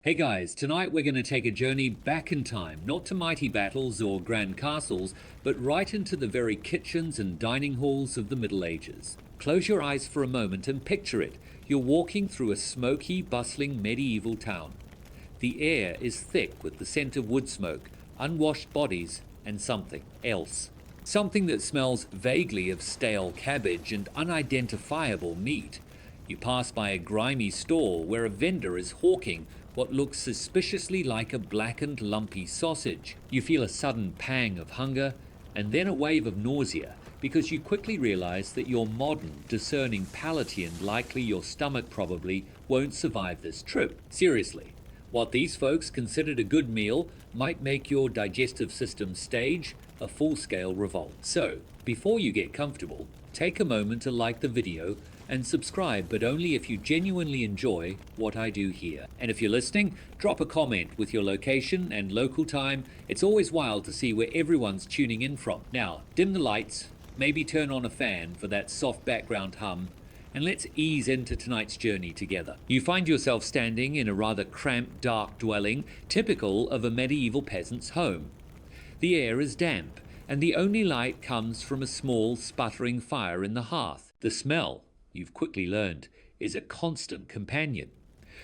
Hey guys, tonight we're going to take a journey back in time, not to mighty battles or grand castles, but right into the very kitchens and dining halls of the Middle Ages. Close your eyes for a moment and picture it. You're walking through a smoky, bustling medieval town. The air is thick with the scent of wood smoke, unwashed bodies, and something else. Something that smells vaguely of stale cabbage and unidentifiable meat. You pass by a grimy stall where a vendor is hawking what looks suspiciously like a blackened lumpy sausage. You feel a sudden pang of hunger and then a wave of nausea because you quickly realize that your modern, discerning palate and likely your stomach probably won't survive this trip. Seriously, what these folks considered a good meal might make your digestive system stage a full-scale revolt. So, before you get comfortable, take a moment to like the video and subscribe, but only if you genuinely enjoy what I do here. And if you're listening, drop a comment with your location and local time. It's always wild to see where everyone's tuning in from. Now, dim the lights, maybe turn on a fan for that soft background hum, and let's ease into tonight's journey together. You find yourself standing in a rather cramped, dark dwelling, typical of a medieval peasant's home. The air is damp, and the only light comes from a small, sputtering fire in the hearth. The smell, you've quickly learned, is a constant companion.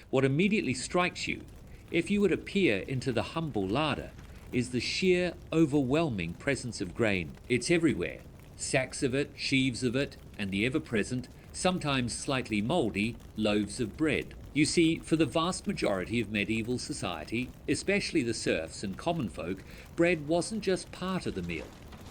What immediately strikes you, if you would appear into the humble larder, is the sheer, overwhelming presence of grain. It's everywhere. Sacks of it, sheaves of it, and the ever-present, sometimes slightly mouldy, loaves of bread. You see, for the vast majority of medieval society, especially the serfs and common folk, bread wasn't just part of the meal.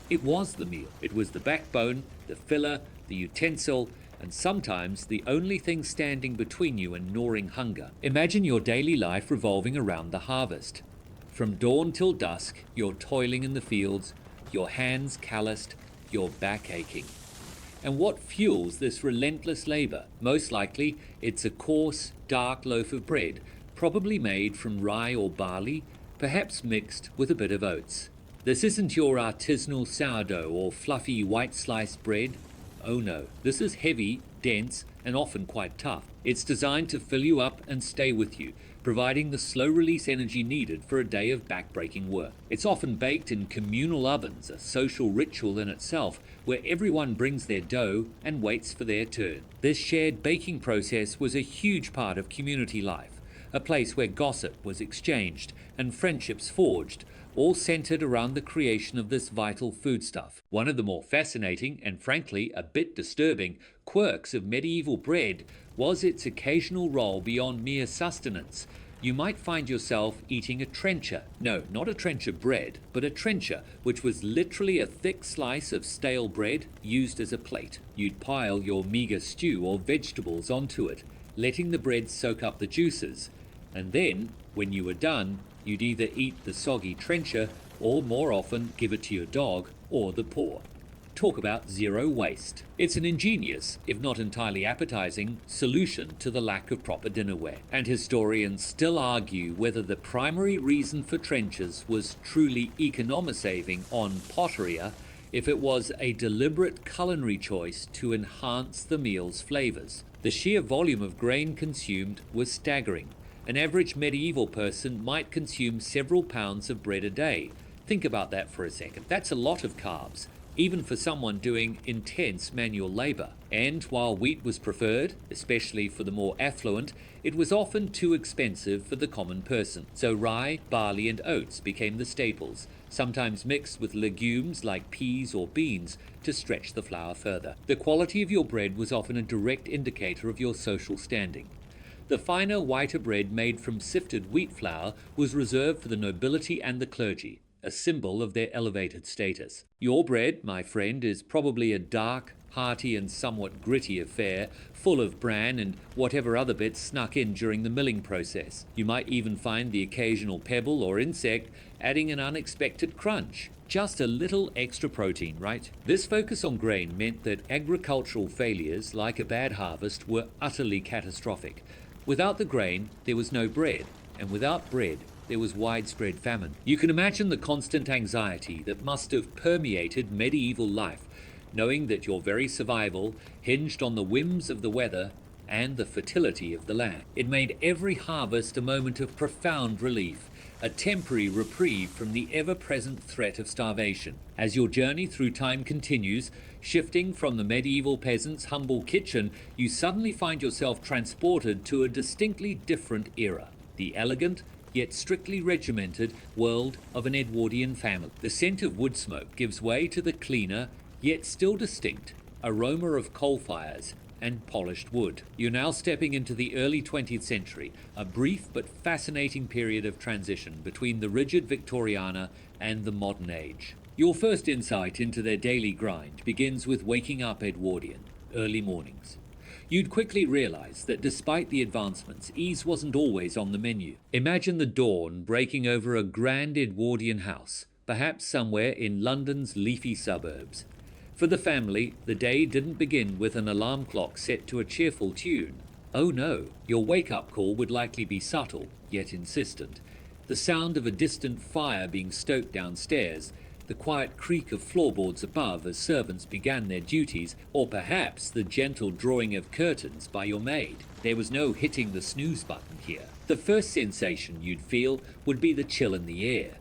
It was the meal. It was the backbone, the filler, the utensil, and sometimes the only thing standing between you and gnawing hunger. Imagine your daily life revolving around the harvest. From dawn till dusk, you're toiling in the fields, your hands calloused, your back aching. And what fuels this relentless labor? Most likely, it's a coarse, dark loaf of bread, probably made from rye or barley, perhaps mixed with a bit of oats. This isn't your artisanal sourdough or fluffy white sliced bread. Oh no, this is heavy, dense, and often quite tough. It's designed to fill you up and stay with you, providing the slow-release energy needed for a day of back-breaking work. It's often baked in communal ovens, a social ritual in itself, where everyone brings their dough and waits for their turn. This shared baking process was a huge part of community life, a place where gossip was exchanged and friendships forged, all centered around the creation of this vital foodstuff. One of the more fascinating and frankly a bit disturbing quirks of medieval bread was its occasional role beyond mere sustenance. You might find yourself eating a trencher. No, not a trencher bread, but a trencher, which was literally a thick slice of stale bread used as a plate. You'd pile your meager stew or vegetables onto it, letting the bread soak up the juices. And then, when you were done, you'd either eat the soggy trencher or more often give it to your dog or the poor. Talk about zero waste. It's an ingenious, if not entirely appetizing, solution to the lack of proper dinnerware. And historians still argue whether the primary reason for trenchers was truly economy-saving on potteria, if it was a deliberate culinary choice to enhance the meal's flavors. The sheer volume of grain consumed was staggering. An average medieval person might consume several pounds of bread a day. Think about that for a second. That's a lot of carbs, even for someone doing intense manual labor. And while wheat was preferred, especially for the more affluent, it was often too expensive for the common person. So rye, barley, and oats became the staples, sometimes mixed with legumes like peas or beans to stretch the flour further. The quality of your bread was often a direct indicator of your social standing. The finer, whiter bread made from sifted wheat flour was reserved for the nobility and the clergy, a symbol of their elevated status. Your bread, my friend, is probably a dark, hearty and somewhat gritty affair, full of bran and whatever other bits snuck in during the milling process. You might even find the occasional pebble or insect adding an unexpected crunch. Just a little extra protein, right? This focus on grain meant that agricultural failures, like a bad harvest, were utterly catastrophic. Without the grain, there was no bread, and without bread, there was widespread famine. You can imagine the constant anxiety that must have permeated medieval life, knowing that your very survival hinged on the whims of the weather and the fertility of the land. It made every harvest a moment of profound relief, a temporary reprieve from the ever-present threat of starvation. As your journey through time continues, shifting from the medieval peasant's humble kitchen, you suddenly find yourself transported to a distinctly different era, the elegant, yet strictly regimented world of an Edwardian family. The scent of wood smoke gives way to the cleaner, yet still distinct, aroma of coal fires and polished wood. You're now stepping into the early 20th century, a brief but fascinating period of transition between the rigid Victoriana and the modern age. Your first insight into their daily grind begins with waking up Edwardian, early mornings. You'd quickly realize that despite the advancements, ease wasn't always on the menu. Imagine the dawn breaking over a grand Edwardian house, perhaps somewhere in London's leafy suburbs. For the family, the day didn't begin with an alarm clock set to a cheerful tune. Oh no, your wake-up call would likely be subtle, yet insistent. The sound of a distant fire being stoked downstairs, the quiet creak of floorboards above as servants began their duties, or perhaps the gentle drawing of curtains by your maid. There was no hitting the snooze button here. The first sensation you'd feel would be the chill in the air.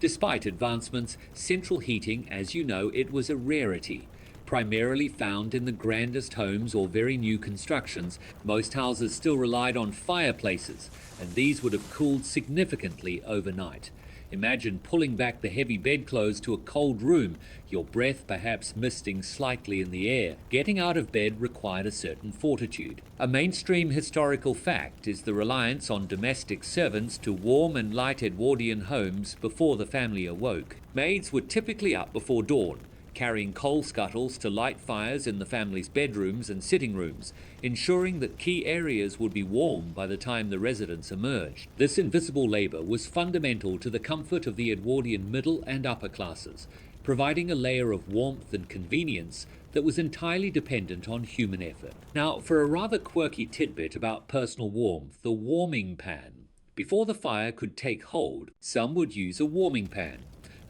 Despite advancements, central heating, as you know, it was a rarity. Primarily found in the grandest homes or very new constructions, most houses still relied on fireplaces, and these would have cooled significantly overnight. Imagine pulling back the heavy bedclothes to a cold room, your breath perhaps misting slightly in the air. Getting out of bed required a certain fortitude. A mainstream historical fact is the reliance on domestic servants to warm and light Edwardian homes before the family awoke. Maids were typically up before dawn, carrying coal scuttles to light fires in the family's bedrooms and sitting rooms, ensuring that key areas would be warm by the time the residents emerged. This invisible labor was fundamental to the comfort of the Edwardian middle and upper classes, providing a layer of warmth and convenience that was entirely dependent on human effort. Now, for a rather quirky tidbit about personal warmth, the warming pan. Before the fire could take hold, some would use a warming pan.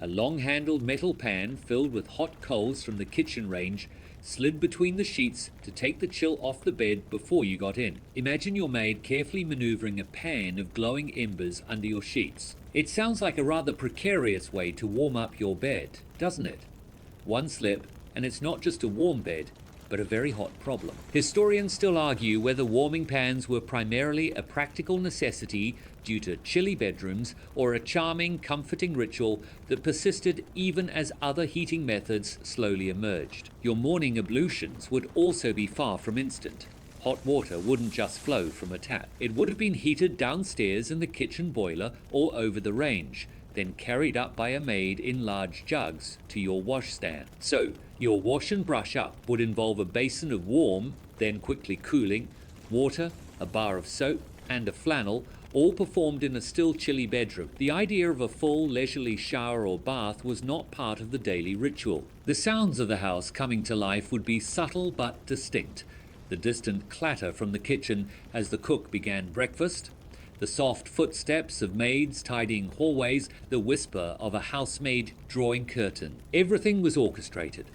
A long-handled metal pan filled with hot coals from the kitchen range slid between the sheets to take the chill off the bed before you got in. Imagine your maid carefully maneuvering a pan of glowing embers under your sheets. It sounds like a rather precarious way to warm up your bed, doesn't it? One slip, and it's not just a warm bed, but a very hot problem. Historians still argue whether warming pans were primarily a practical necessity due to chilly bedrooms or a charming, comforting ritual that persisted even as other heating methods slowly emerged. Your morning ablutions would also be far from instant. Hot water wouldn't just flow from a tap. It would have been heated downstairs in the kitchen boiler or over the range, then carried up by a maid in large jugs to your washstand. So, your wash and brush up would involve a basin of warm, then quickly cooling, water, a bar of soap, and a flannel, all performed in a still chilly bedroom. The idea of a full, leisurely shower or bath was not part of the daily ritual. The sounds of the house coming to life would be subtle but distinct. The distant clatter from the kitchen as the cook began breakfast, the soft footsteps of maids tidying hallways, the whisper of a housemaid drawing curtain. Everything was orchestrated.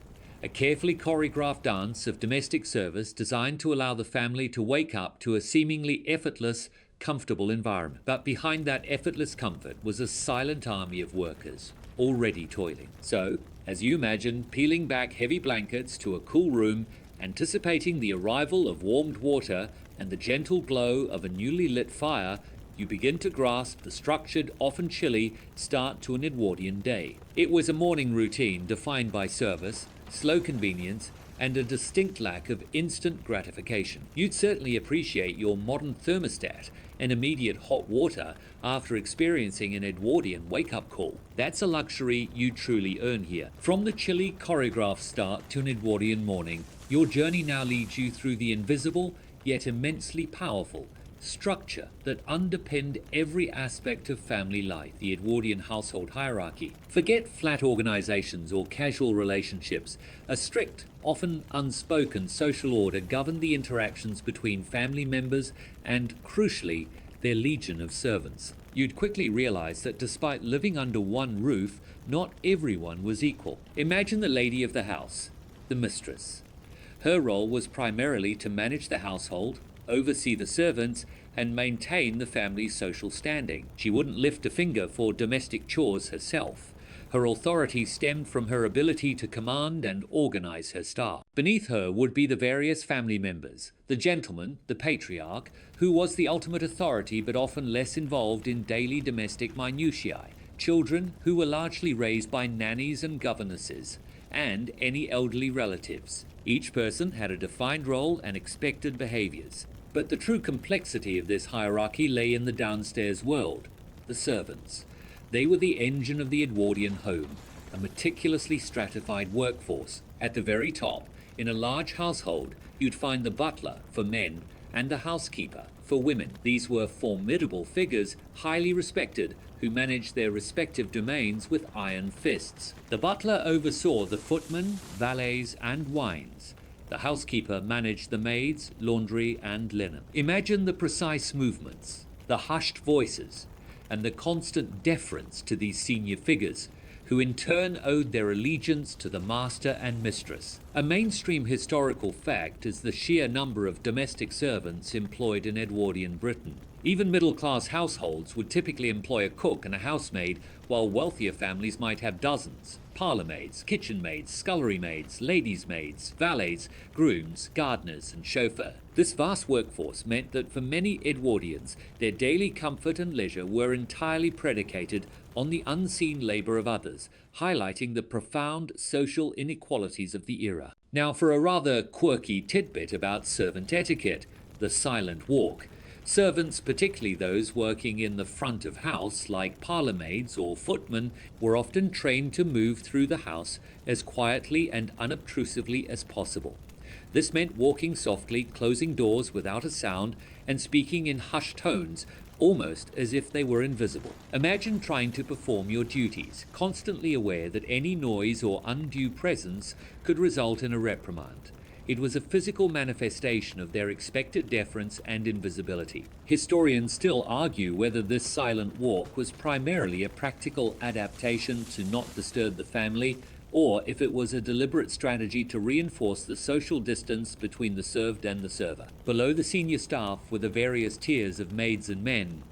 A carefully choreographed dance of domestic service designed to allow the family to wake up to a seemingly effortless, comfortable environment. But behind that effortless comfort was a silent army of workers, already toiling. So, as you imagine, peeling back heavy blankets to a cool room, anticipating the arrival of warmed water and the gentle glow of a newly lit fire, you begin to grasp the structured, often chilly, start to an Edwardian day. It was a morning routine defined by service, slow convenience, and a distinct lack of instant gratification. You'd certainly appreciate your modern thermostat and immediate hot water after experiencing an Edwardian wake-up call. That's a luxury you truly earn here. From the chilly, choreographed start to an Edwardian morning, your journey now leads you through the invisible, yet immensely powerful structure that underpinned every aspect of family life, the Edwardian household hierarchy. Forget flat organizations or casual relationships. A strict, often unspoken social order governed the interactions between family members and, crucially, their legion of servants. You'd quickly realize that despite living under one roof, not everyone was equal. Imagine the lady of the house, the mistress. Her role was primarily to manage the household, oversee the servants, and maintain the family's social standing. She wouldn't lift a finger for domestic chores herself. Her authority stemmed from her ability to command and organize her staff. Beneath her would be the various family members, the gentleman, the patriarch, who was the ultimate authority but often less involved in daily domestic minutiae, children who were largely raised by nannies and governesses, and any elderly relatives. Each person had a defined role and expected behaviors. But the true complexity of this hierarchy lay in the downstairs world, the servants. They were the engine of the Edwardian home, a meticulously stratified workforce. At the very top, in a large household, you'd find the butler for men and the housekeeper for women. These were formidable figures, highly respected, who managed their respective domains with iron fists. The butler oversaw the footmen, valets, and wines. The housekeeper managed the maids, laundry, and linen. Imagine the precise movements, the hushed voices, and the constant deference to these senior figures, who in turn owed their allegiance to the master and mistress. A mainstream historical fact is the sheer number of domestic servants employed in Edwardian Britain. Even middle-class households would typically employ a cook and a housemaid, while wealthier families might have dozens. Parlor maids, kitchen maids, scullery maids, ladies' maids, valets, grooms, gardeners, and chauffeur. This vast workforce meant that for many Edwardians, their daily comfort and leisure were entirely predicated on the unseen labor of others, highlighting the profound social inequalities of the era. Now, for a rather quirky tidbit about servant etiquette, the silent walk. Servants, particularly those working in the front of house, like parlour maids or footmen, were often trained to move through the house as quietly and unobtrusively as possible. This meant walking softly, closing doors without a sound, and speaking in hushed tones, almost as if they were invisible. Imagine trying to perform your duties, constantly aware that any noise or undue presence could result in a reprimand. It was a physical manifestation of their expected deference and invisibility. Historians still argue whether this silent walk was primarily a practical adaptation to not disturb the family, or if it was a deliberate strategy to reinforce the social distance between the served and the server. Below the senior staff were the various tiers of maids and men.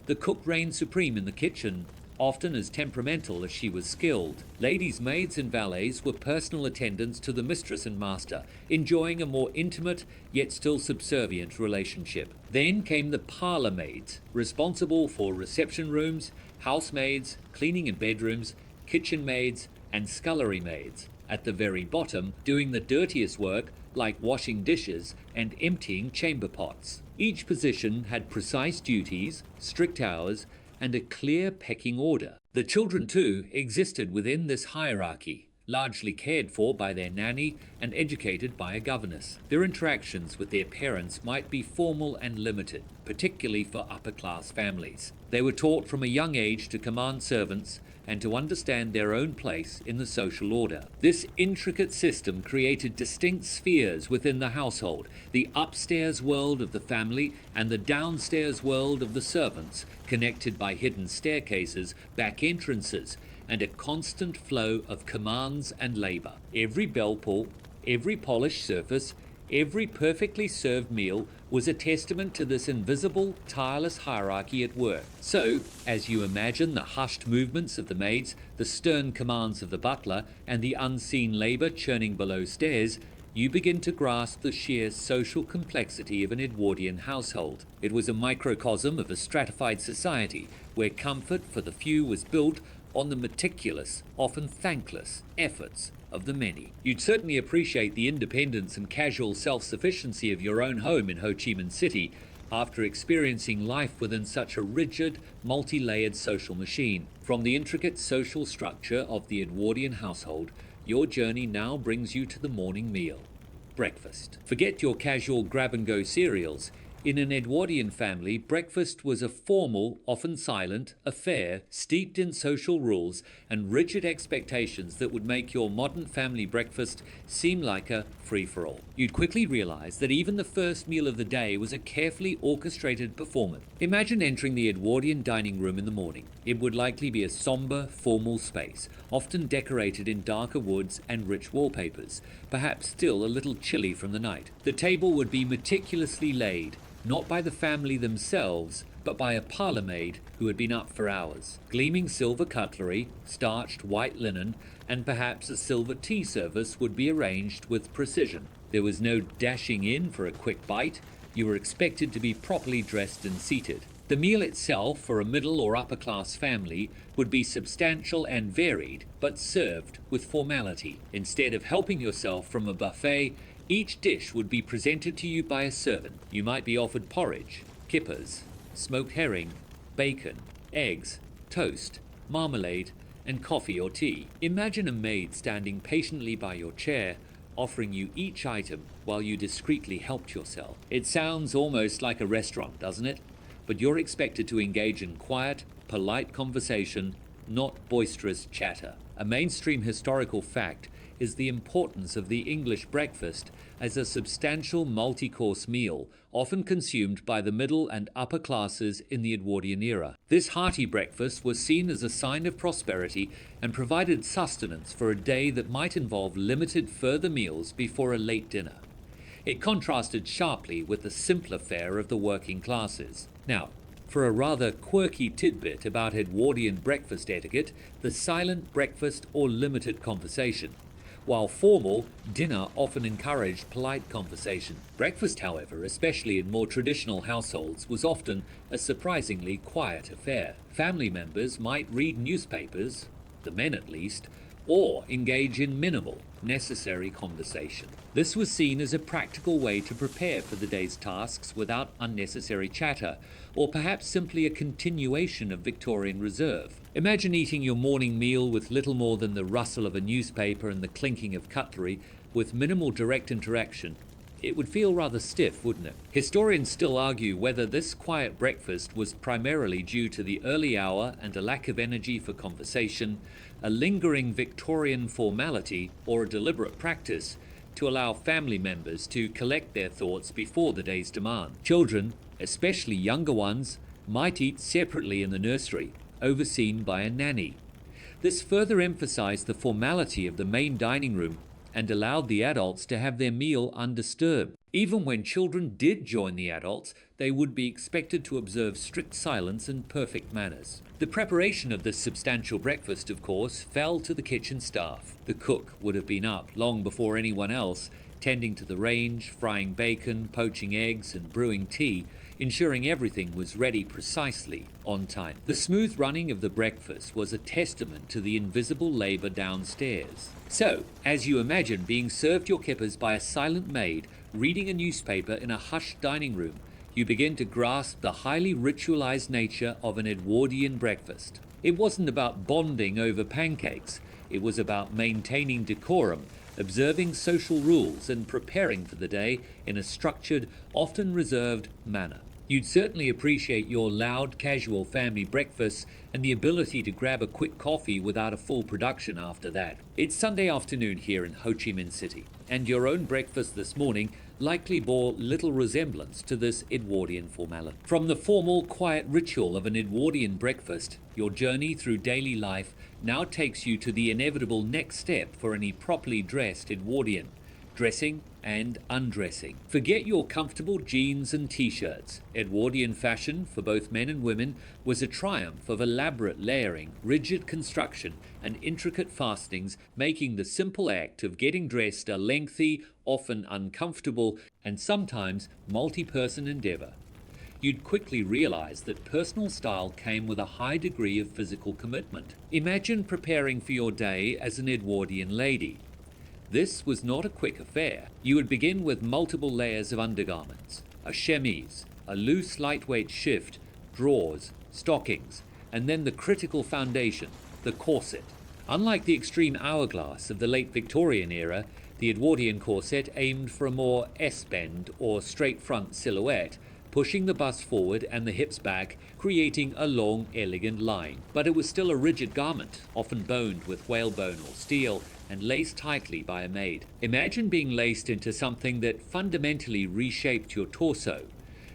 The cook reigned supreme in the kitchen, often as temperamental as she was skilled. Ladies' maids and valets were personal attendants to the mistress and master, enjoying a more intimate yet still subservient relationship. Then came the parlour maids, responsible for reception rooms, housemaids, cleaning in bedrooms, kitchen maids, and scullery maids. At the very bottom, doing the dirtiest work like washing dishes and emptying chamber pots. Each position had precise duties, strict hours, and a clear pecking order. The children, too, existed within this hierarchy, largely cared for by their nanny and educated by a governess. Their interactions with their parents might be formal and limited, particularly for upper-class families. They were taught from a young age to command servants and to understand their own place in the social order. This intricate system created distinct spheres within the household, the upstairs world of the family and the downstairs world of the servants, connected by hidden staircases, back entrances, and a constant flow of commands and labor. Every bell pull, every polished surface, every perfectly served meal was a testament to this invisible, tireless hierarchy at work. So, as you imagine the hushed movements of the maids, the stern commands of the butler, and the unseen labor churning below stairs, you begin to grasp the sheer social complexity of an Edwardian household. It was a microcosm of a stratified society, where comfort for the few was built on the meticulous, often thankless, efforts of the many. You'd certainly appreciate the independence and casual self-sufficiency of your own home in Ho Chi Minh City after experiencing life within such a rigid, multi-layered social machine. From the intricate social structure of the Edwardian household, your journey now brings you to the morning meal, breakfast. Forget your casual grab-and-go cereals. In an Edwardian family, breakfast was a formal, often silent, affair steeped in social rules and rigid expectations that would make your modern family breakfast seem like a free-for-all. You'd quickly realize that even the first meal of the day was a carefully orchestrated performance. Imagine entering the Edwardian dining room in the morning. It would likely be a somber, formal space, often decorated in darker woods and rich wallpapers, perhaps still a little chilly from the night. The table would be meticulously laid, not by the family themselves, but by a parlor maid who had been up for hours. Gleaming silver cutlery, starched white linen, and perhaps a silver tea service would be arranged with precision. There was no dashing in for a quick bite. You were expected to be properly dressed and seated. The meal itself, for a middle or upper class family, would be substantial and varied, but served with formality. Instead of helping yourself from a buffet, each dish would be presented to you by a servant. You might be offered porridge, kippers, smoked herring, bacon, eggs, toast, marmalade, and coffee or tea. Imagine a maid standing patiently by your chair, offering you each item while you discreetly helped yourself. It sounds almost like a restaurant, doesn't it? But you're expected to engage in quiet, polite conversation, not boisterous chatter. A mainstream historical fact is the importance of the English breakfast as a substantial multi-course meal, often consumed by the middle and upper classes in the Edwardian era. This hearty breakfast was seen as a sign of prosperity and provided sustenance for a day that might involve limited further meals before a late dinner. It contrasted sharply with the simpler fare of the working classes. Now, for a rather quirky tidbit about Edwardian breakfast etiquette, the silent breakfast or limited conversation. While formal, dinner often encouraged polite conversation. Breakfast, however, especially in more traditional households, was often a surprisingly quiet affair. Family members might read newspapers, the men at least, or engage in minimal, necessary conversation. This was seen as a practical way to prepare for the day's tasks without unnecessary chatter, or perhaps simply a continuation of Victorian reserve. Imagine eating your morning meal with little more than the rustle of a newspaper and the clinking of cutlery, with minimal direct interaction. It would feel rather stiff, wouldn't it? Historians still argue whether this quiet breakfast was primarily due to the early hour and a lack of energy for conversation, a lingering Victorian formality, or a deliberate practice to allow family members to collect their thoughts before the day's demand. Children, especially younger ones, might eat separately in the nursery, overseen by a nanny. This further emphasized the formality of the main dining room and allowed the adults to have their meal undisturbed. Even when children did join the adults, they would be expected to observe strict silence and perfect manners. The preparation of this substantial breakfast, of course, fell to the kitchen staff. The cook would have been up long before anyone else, tending to the range, frying bacon, poaching eggs, and brewing tea, ensuring everything was ready precisely on time. The smooth running of the breakfast was a testament to the invisible labor downstairs. So, as you imagine being served your kippers by a silent maid, reading a newspaper in a hushed dining room, you begin to grasp the highly ritualized nature of an Edwardian breakfast. It wasn't about bonding over pancakes. It was about maintaining decorum, observing social rules, and preparing for the day in a structured, often reserved manner. You'd certainly appreciate your loud, casual family breakfasts and the ability to grab a quick coffee without a full production after that. It's Sunday afternoon here in Ho Chi Minh City, and your own breakfast this morning likely bore little resemblance to this Edwardian formality. From the formal, quiet ritual of an Edwardian breakfast, your journey through daily life now takes you to the inevitable next step for any properly dressed Edwardian: dressing and undressing. Forget your comfortable jeans and t-shirts. Edwardian fashion, for both men and women, was a triumph of elaborate layering, rigid construction, and intricate fastenings, making the simple act of getting dressed a lengthy, often uncomfortable, and sometimes multi-person endeavor. You'd quickly realize that personal style came with a high degree of physical commitment. Imagine preparing for your day as an Edwardian lady. This was not a quick affair. You would begin with multiple layers of undergarments, a chemise, a loose lightweight shift, drawers, stockings, and then the critical foundation, the corset. Unlike the extreme hourglass of the late Victorian era, the Edwardian corset aimed for a more S-bend or straight front silhouette, pushing the bust forward and the hips back, creating a long, elegant line. But it was still a rigid garment, often boned with whalebone or steel, and laced tightly by a maid. Imagine being laced into something that fundamentally reshaped your torso,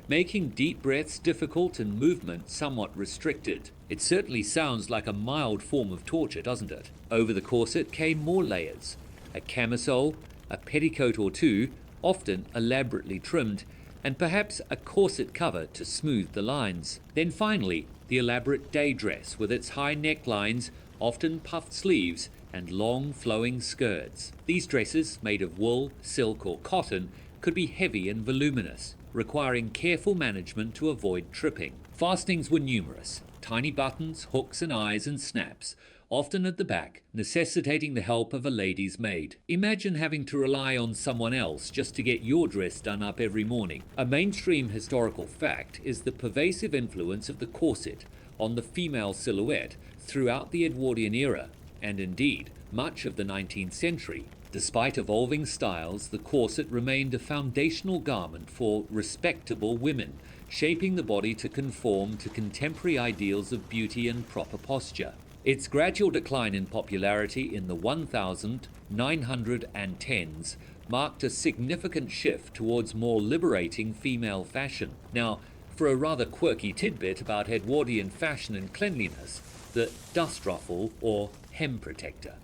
making deep breaths difficult and movement somewhat restricted. It certainly sounds like a mild form of torture, doesn't it? Over the corset came more layers: a camisole, a petticoat or two, often elaborately trimmed, and perhaps a corset cover to smooth the lines. Then finally, the elaborate day dress with its high necklines, often puffed sleeves, and long flowing skirts. These dresses, made of wool, silk or cotton, could be heavy and voluminous, requiring careful management to avoid tripping. Fastenings were numerous: tiny buttons, hooks and eyes and snaps, often at the back, necessitating the help of a lady's maid. Imagine having to rely on someone else just to get your dress done up every morning. A mainstream historical fact is the pervasive influence of the corset on the female silhouette throughout the Edwardian era, and indeed much of the 19th century. Despite evolving styles, the corset remained a foundational garment for respectable women, shaping the body to conform to contemporary ideals of beauty and proper posture. Its gradual decline in popularity in the 1910s marked a significant shift towards more liberating female fashion. Now, for a rather quirky tidbit about Edwardian fashion and cleanliness, the dust ruffle or hem protector.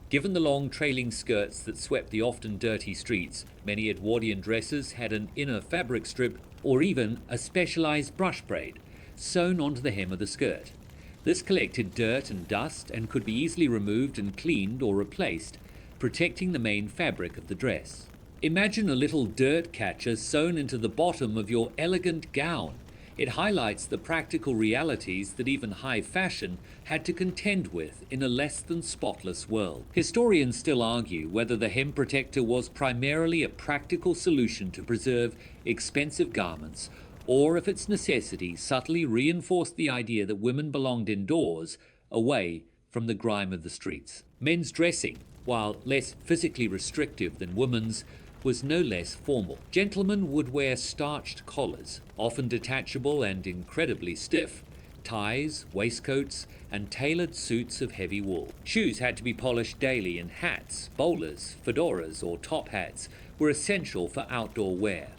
Given the long trailing skirts that swept the often dirty streets, many Edwardian dresses had an inner fabric strip or even a specialized brush braid sewn onto the hem of the skirt. This collected dirt and dust and could be easily removed and cleaned or replaced, protecting the main fabric of the dress. Imagine a little dirt catcher sewn into the bottom of your elegant gown. It highlights the practical realities that even high fashion had to contend with in a less than spotless world. Historians still argue whether the hem protector was primarily a practical solution to preserve expensive garments, or if its necessity subtly reinforced the idea that women belonged indoors, away from the grime of the streets. Men's dressing, while less physically restrictive than women's, was no less formal. Gentlemen would wear starched collars, often detachable and incredibly stiff, ties, waistcoats, and tailored suits of heavy wool. Shoes had to be polished daily, and hats, bowlers, fedoras, or top hats were essential for outdoor wear.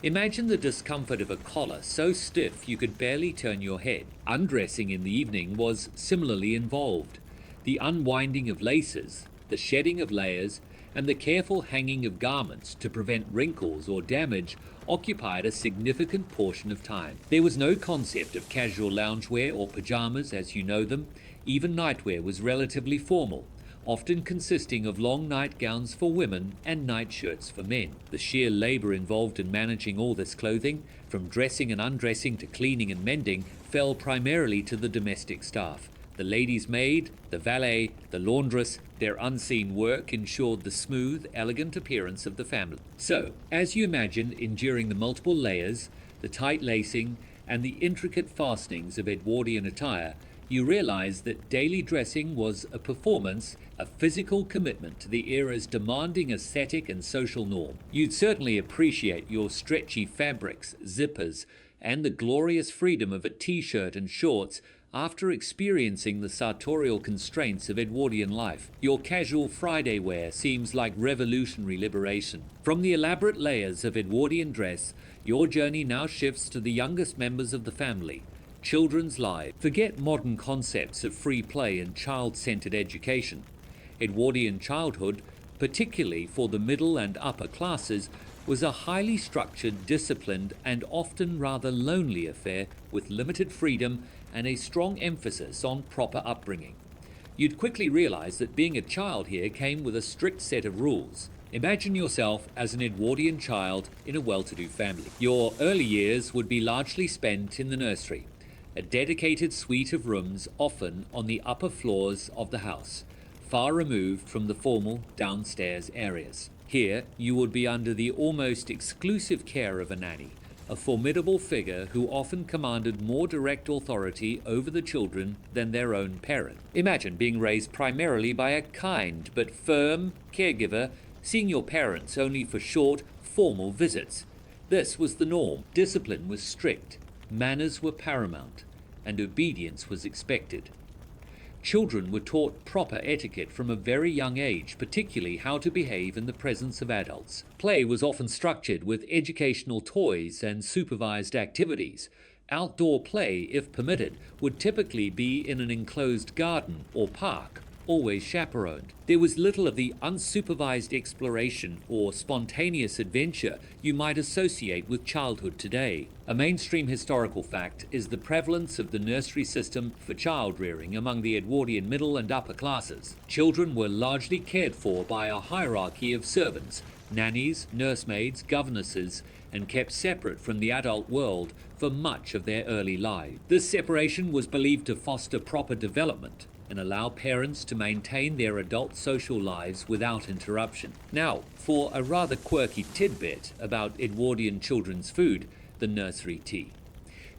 Imagine the discomfort of a collar so stiff you could barely turn your head. Undressing in the evening was similarly involved. The unwinding of laces, the shedding of layers, and the careful hanging of garments to prevent wrinkles or damage occupied a significant portion of time. There was no concept of casual loungewear or pajamas as you know them. Even nightwear was relatively formal, often consisting of long nightgowns for women and nightshirts for men. The sheer labor involved in managing all this clothing, from dressing and undressing to cleaning and mending, fell primarily to the domestic staff. The lady's maid, the valet, the laundress, their unseen work ensured the smooth, elegant appearance of the family. So, as you imagine enduring the multiple layers, the tight lacing, and the intricate fastenings of Edwardian attire, you realize that daily dressing was a performance, a physical commitment to the era's demanding aesthetic and social norm. You'd certainly appreciate your stretchy fabrics, zippers, and the glorious freedom of a t-shirt and shorts after experiencing the sartorial constraints of Edwardian life. Your casual Friday wear seems like revolutionary liberation. From the elaborate layers of Edwardian dress, your journey now shifts to the youngest members of the family, children's lives. Forget modern concepts of free play and child-centered education. Edwardian childhood, particularly for the middle and upper classes, was a highly structured, disciplined, and often rather lonely affair with limited freedom and a strong emphasis on proper upbringing. You'd quickly realize that being a child here came with a strict set of rules. Imagine yourself as an Edwardian child in a well-to-do family. Your early years would be largely spent in the nursery, a dedicated suite of rooms often on the upper floors of the house, far removed from the formal downstairs areas. Here, you would be under the almost exclusive care of a nanny, a formidable figure who often commanded more direct authority over the children than their own parent. Imagine being raised primarily by a kind but firm caregiver, seeing your parents only for short, formal visits. This was the norm. Discipline was strict, manners were paramount, and obedience was expected. Children were taught proper etiquette from a very young age, particularly how to behave in the presence of adults. Play was often structured with educational toys and supervised activities. Outdoor play, if permitted, would typically be in an enclosed garden or park, always chaperoned. There was little of the unsupervised exploration or spontaneous adventure you might associate with childhood today. A mainstream historical fact is the prevalence of the nursery system for child rearing among the Edwardian middle and upper classes. Children were largely cared for by a hierarchy of servants, nannies, nursemaids, governesses, and kept separate from the adult world for much of their early lives. This separation was believed to foster proper development and allow parents to maintain their adult social lives without interruption. Now, for a rather quirky tidbit about Edwardian children's food, the nursery tea.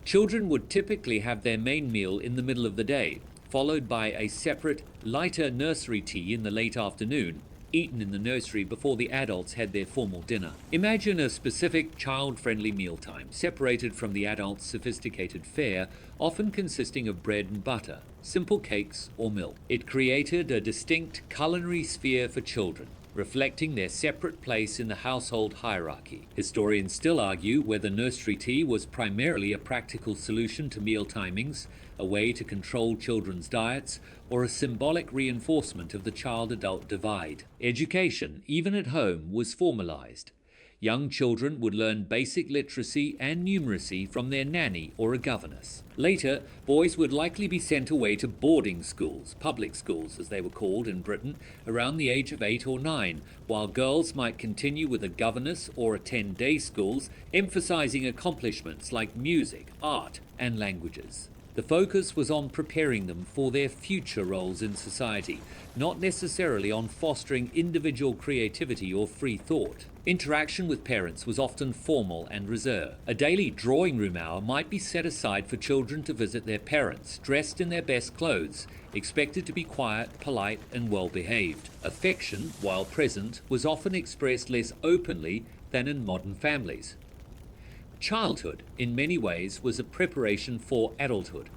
Children would typically have their main meal in the middle of the day, followed by a separate, lighter nursery tea in the late afternoon, eaten in the nursery before the adults had their formal dinner. Imagine a specific child-friendly mealtime, separated from the adults' sophisticated fare, often consisting of bread and butter, simple cakes or milk. It created a distinct culinary sphere for children, reflecting their separate place in the household hierarchy. Historians still argue whether nursery tea was primarily a practical solution to meal timings, a way to control children's diets, or a symbolic reinforcement of the child-adult divide. Education, even at home, was formalized. Young children would learn basic literacy and numeracy from their nanny or a governess. Later, boys would likely be sent away to boarding schools, public schools as they were called in Britain, around the age of 8 or 9, while girls might continue with a governess or attend day schools, emphasizing accomplishments like music, art, and languages. The focus was on preparing them for their future roles in society, not necessarily on fostering individual creativity or free thought. Interaction with parents was often formal and reserved. A daily drawing room hour might be set aside for children to visit their parents, dressed in their best clothes, expected to be quiet, polite, and well-behaved. Affection, while present, was often expressed less openly than in modern families. Childhood, in many ways, was a preparation for adulthood,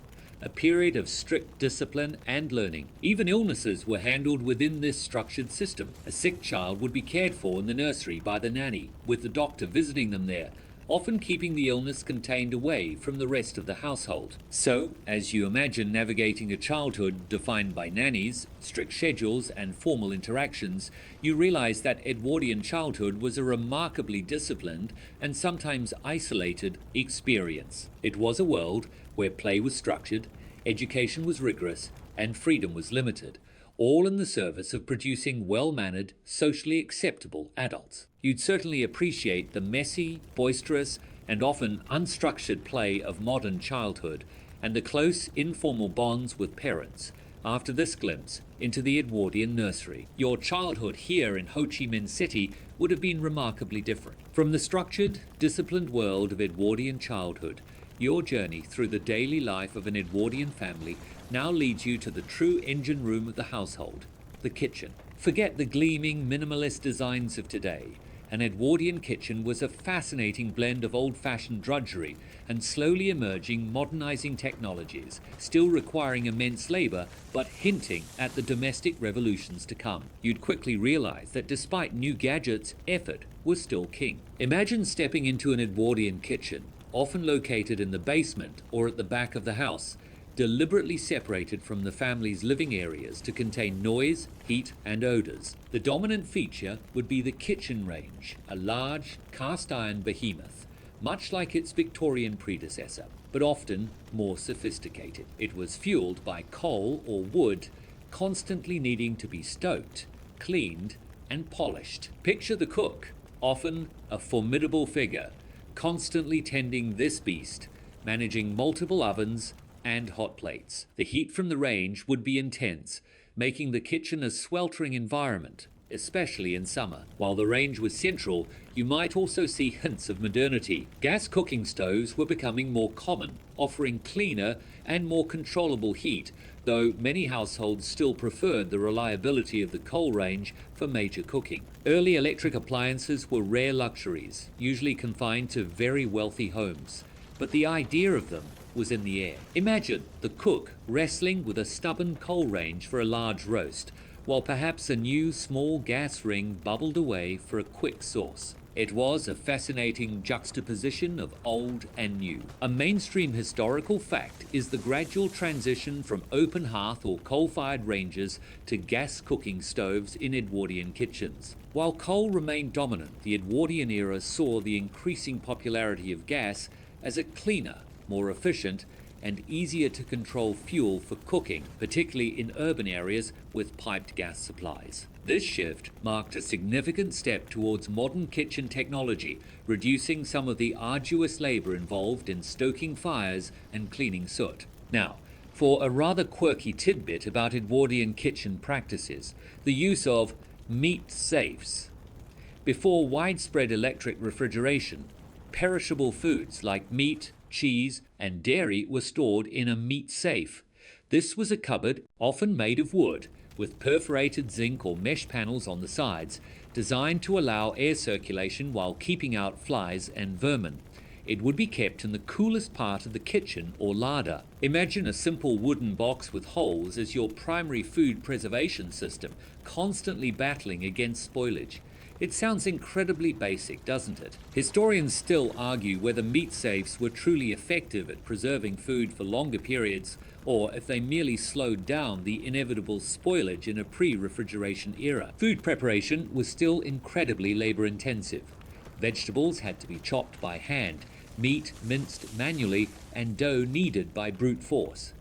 a period of strict discipline and learning. Even illnesses were handled within this structured system. A sick child would be cared for in the nursery by the nanny, with the doctor visiting them there, often keeping the illness contained away from the rest of the household. So, as you imagine navigating a childhood defined by nannies, strict schedules, and formal interactions, you realize that Edwardian childhood was a remarkably disciplined and sometimes isolated experience. It was a world where play was structured, education was rigorous, and freedom was limited, all in the service of producing well-mannered, socially acceptable adults. You'd certainly appreciate the messy, boisterous, and often unstructured play of modern childhood and the close, informal bonds with parents after this glimpse into the Edwardian nursery. Your childhood here in Ho Chi Minh City would have been remarkably different. From the structured, disciplined world of Edwardian childhood, your journey through the daily life of an Edwardian family now leads you to the true engine room of the household, the kitchen. Forget the gleaming, minimalist designs of today. An Edwardian kitchen was a fascinating blend of old-fashioned drudgery and slowly emerging modernizing technologies, still requiring immense labor, but hinting at the domestic revolutions to come. You'd quickly realize that despite new gadgets, effort was still king. Imagine stepping into an Edwardian kitchen, often located in the basement or at the back of the house, deliberately separated from the family's living areas to contain noise, heat, and odors. The dominant feature would be the kitchen range, a large, cast-iron behemoth, much like its Victorian predecessor, but often more sophisticated. It was fueled by coal or wood, constantly needing to be stoked, cleaned, and polished. Picture the cook, often a formidable figure, constantly tending this beast, managing multiple ovens and hot plates. The heat from the range would be intense, making the kitchen a sweltering environment. especially in summer. While the range was central, you might also see hints of modernity. Gas cooking stoves were becoming more common, offering cleaner and more controllable heat, though many households still preferred the reliability of the coal range for major cooking. Early electric appliances were rare luxuries, usually confined to very wealthy homes, but the idea of them was in the air. Imagine the cook wrestling with a stubborn coal range for a large roast, while perhaps a new small gas ring bubbled away for a quick sauce. It was a fascinating juxtaposition of old and new. A mainstream historical fact is the gradual transition from open hearth or coal-fired ranges to gas cooking stoves in Edwardian kitchens. While coal remained dominant, the Edwardian era saw the increasing popularity of gas as a cleaner, more efficient, and easier to control fuel for cooking, particularly in urban areas with piped gas supplies. This shift marked a significant step towards modern kitchen technology, reducing some of the arduous labor involved in stoking fires and cleaning soot. Now, for a rather quirky tidbit about Edwardian kitchen practices, the use of meat safes. Before widespread electric refrigeration, perishable foods like meat, cheese, and dairy were stored in a meat safe. This was a cupboard, often made of wood, with perforated zinc or mesh panels on the sides, designed to allow air circulation while keeping out flies and vermin. It would be kept in the coolest part of the kitchen or larder. Imagine a simple wooden box with holes as your primary food preservation system, constantly battling against spoilage. It sounds incredibly basic, doesn't it? Historians still argue whether meat safes were truly effective at preserving food for longer periods, or if they merely slowed down the inevitable spoilage in a pre-refrigeration era. Food preparation was still incredibly labor-intensive. Vegetables had to be chopped by hand, meat minced manually, and dough kneaded by brute force.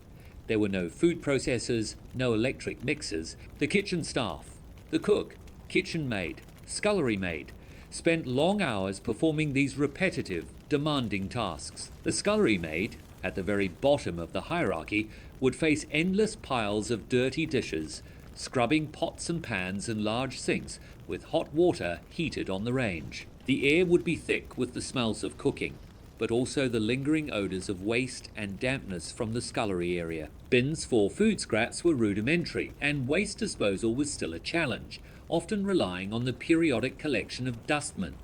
There were no food processors, no electric mixers. The kitchen staff, the cook, kitchen maid, scullery maid, spent long hours performing these repetitive, demanding tasks. The scullery maid, at the very bottom of the hierarchy, would face endless piles of dirty dishes, scrubbing pots and pans and large sinks with hot water heated on the range. The air would be thick with the smells of cooking, but also the lingering odors of waste and dampness from the scullery area. Bins for food scraps were rudimentary, and waste disposal was still a challenge, often relying on the periodic collection of dustmen.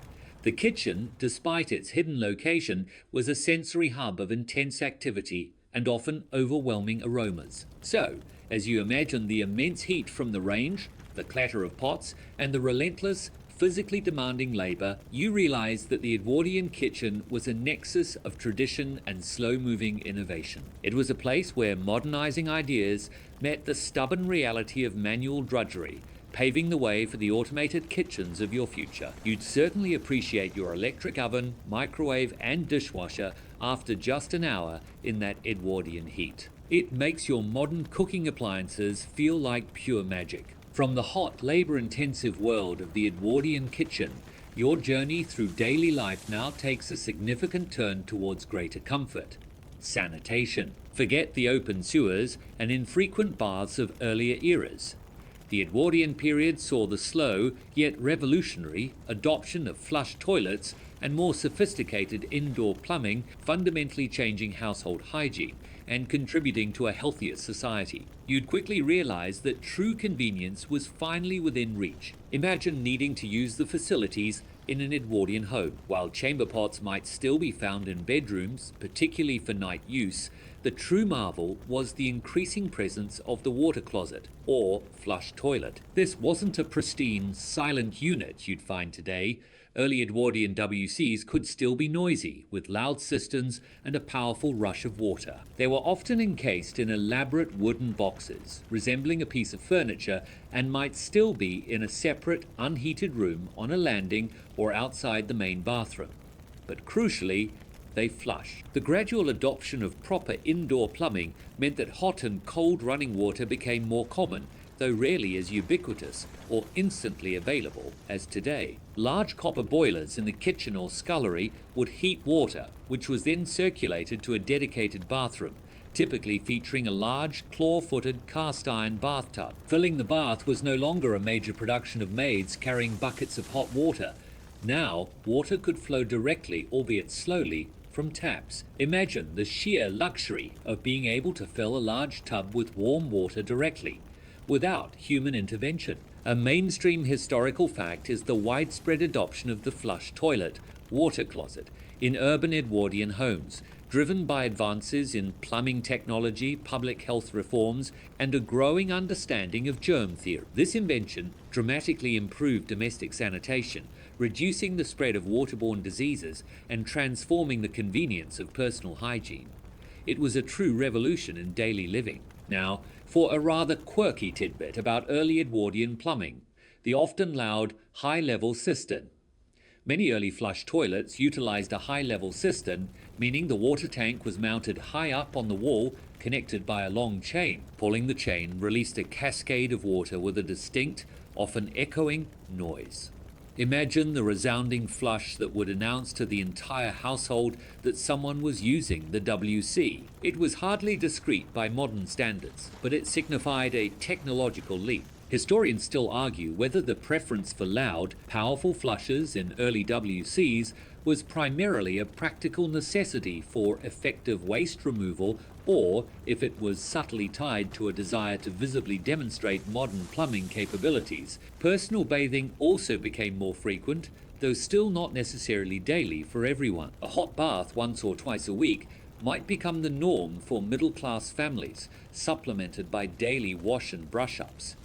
The kitchen, despite its hidden location, was a sensory hub of intense activity and often overwhelming aromas. So, as you imagine the immense heat from the range, the clatter of pots, and the relentless, physically demanding labor, you realize that the Edwardian kitchen was a nexus of tradition and slow-moving innovation. It was a place where modernizing ideas met the stubborn reality of manual drudgery, paving the way for the automated kitchens of your future. You'd certainly appreciate your electric oven, microwave, and dishwasher after just an hour in that Edwardian heat. It makes your modern cooking appliances feel like pure magic. From the hot, labor-intensive world of the Edwardian kitchen, your journey through daily life now takes a significant turn towards greater comfort. Sanitation. Forget the open sewers and infrequent baths of earlier eras. The Edwardian period saw the slow, yet revolutionary, adoption of flush toilets and more sophisticated indoor plumbing, fundamentally changing household hygiene and contributing to a healthier society. You'd quickly realize that true convenience was finally within reach. Imagine needing to use the facilities in an Edwardian home. While chamber pots might still be found in bedrooms, particularly for night use, the true marvel was the increasing presence of the water closet, or flush toilet. This wasn't a pristine, silent unit you'd find today. Early Edwardian WCs could still be noisy, with loud cisterns and a powerful rush of water. They were often encased in elaborate wooden boxes, resembling a piece of furniture, and might still be in a separate, unheated room on a landing or outside the main bathroom. But crucially, they flush. The gradual adoption of proper indoor plumbing meant that hot and cold running water became more common, though rarely as ubiquitous or instantly available as today. Large copper boilers in the kitchen or scullery would heat water, which was then circulated to a dedicated bathroom, typically featuring a large, claw-footed cast-iron bathtub. Filling the bath was no longer a major production of maids carrying buckets of hot water. Now, water could flow directly, albeit slowly, from taps. Imagine the sheer luxury of being able to fill a large tub with warm water directly, without human intervention. A mainstream historical fact is the widespread adoption of the flush toilet, water closet, in urban Edwardian homes, driven by advances in plumbing technology, public health reforms, and a growing understanding of germ theory. This invention dramatically improved domestic sanitation, reducing the spread of waterborne diseases and transforming the convenience of personal hygiene. It was a true revolution in daily living. Now, for a rather quirky tidbit about early Edwardian plumbing, the often loud high-level cistern. Many early flush toilets utilized a high-level cistern, meaning the water tank was mounted high up on the wall, connected by a long chain. Pulling the chain released a cascade of water with a distinct, often echoing, noise. Imagine the resounding flush that would announce to the entire household that someone was using the WC. It was hardly discreet by modern standards, but it signified a technological leap. Historians still argue whether the preference for loud, powerful flushes in early WCs was primarily a practical necessity for effective waste removal, or if it was subtly tied to a desire to visibly demonstrate modern plumbing capabilities. Personal bathing also became more frequent, though still not necessarily daily for everyone. A hot bath once or twice a week might become the norm for middle-class families, supplemented by daily wash and brush-ups.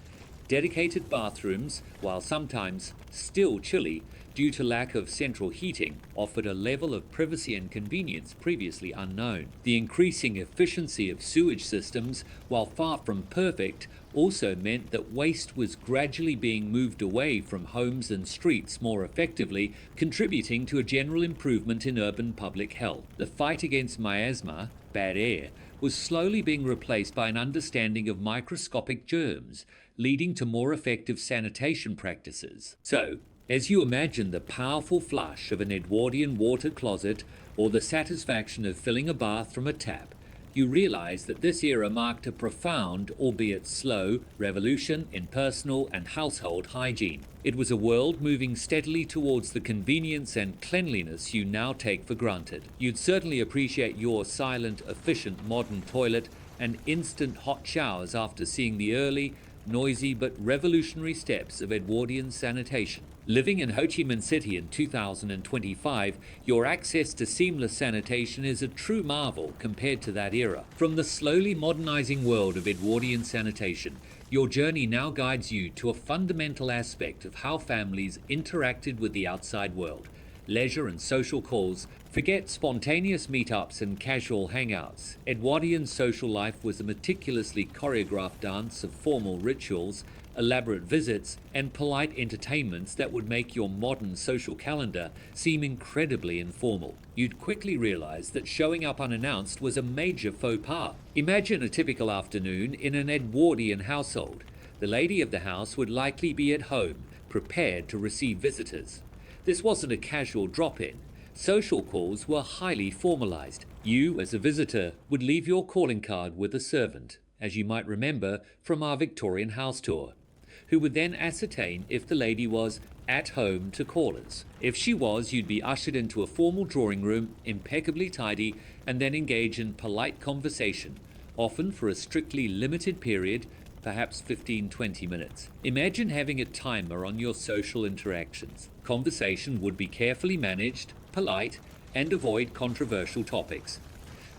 Dedicated bathrooms, while sometimes still chilly due to lack of central heating, offered a level of privacy and convenience previously unknown. The increasing efficiency of sewage systems, while far from perfect, also meant that waste was gradually being moved away from homes and streets more effectively, contributing to a general improvement in urban public health. The fight against miasma, bad air, was slowly being replaced by an understanding of microscopic germs, leading to more effective sanitation practices. So, as you imagine the powerful flush of an Edwardian water closet or the satisfaction of filling a bath from a tap, you realize that this era marked a profound, albeit slow, revolution in personal and household hygiene. It was a world moving steadily towards the convenience and cleanliness you now take for granted. You'd certainly appreciate your silent, efficient modern toilet and instant hot showers after seeing the early, noisy but revolutionary steps of Edwardian sanitation. Living in Ho Chi Minh City in 2025, your access to seamless sanitation is a true marvel compared to that era. From the slowly modernizing world of Edwardian sanitation, your journey now guides you to a fundamental aspect of how families interacted with the outside world. Leisure and social calls. Forget spontaneous meetups and casual hangouts. Edwardian social life was a meticulously choreographed dance of formal rituals, elaborate visits, and polite entertainments that would make your modern social calendar seem incredibly informal. You'd quickly realize that showing up unannounced was a major faux pas. Imagine a typical afternoon in an Edwardian household. The lady of the house would likely be at home, prepared to receive visitors. This wasn't a casual drop-in. Social calls were highly formalized. You, as a visitor, would leave your calling card with a servant, as you might remember from our Victorian house tour, who would then ascertain if the lady was at home to callers. If she was, you'd be ushered into a formal drawing room, impeccably tidy, and then engage in polite conversation, often for a strictly limited period, perhaps 15-20 minutes. Imagine having a timer on your social interactions. Conversation would be carefully managed, polite, and avoid controversial topics.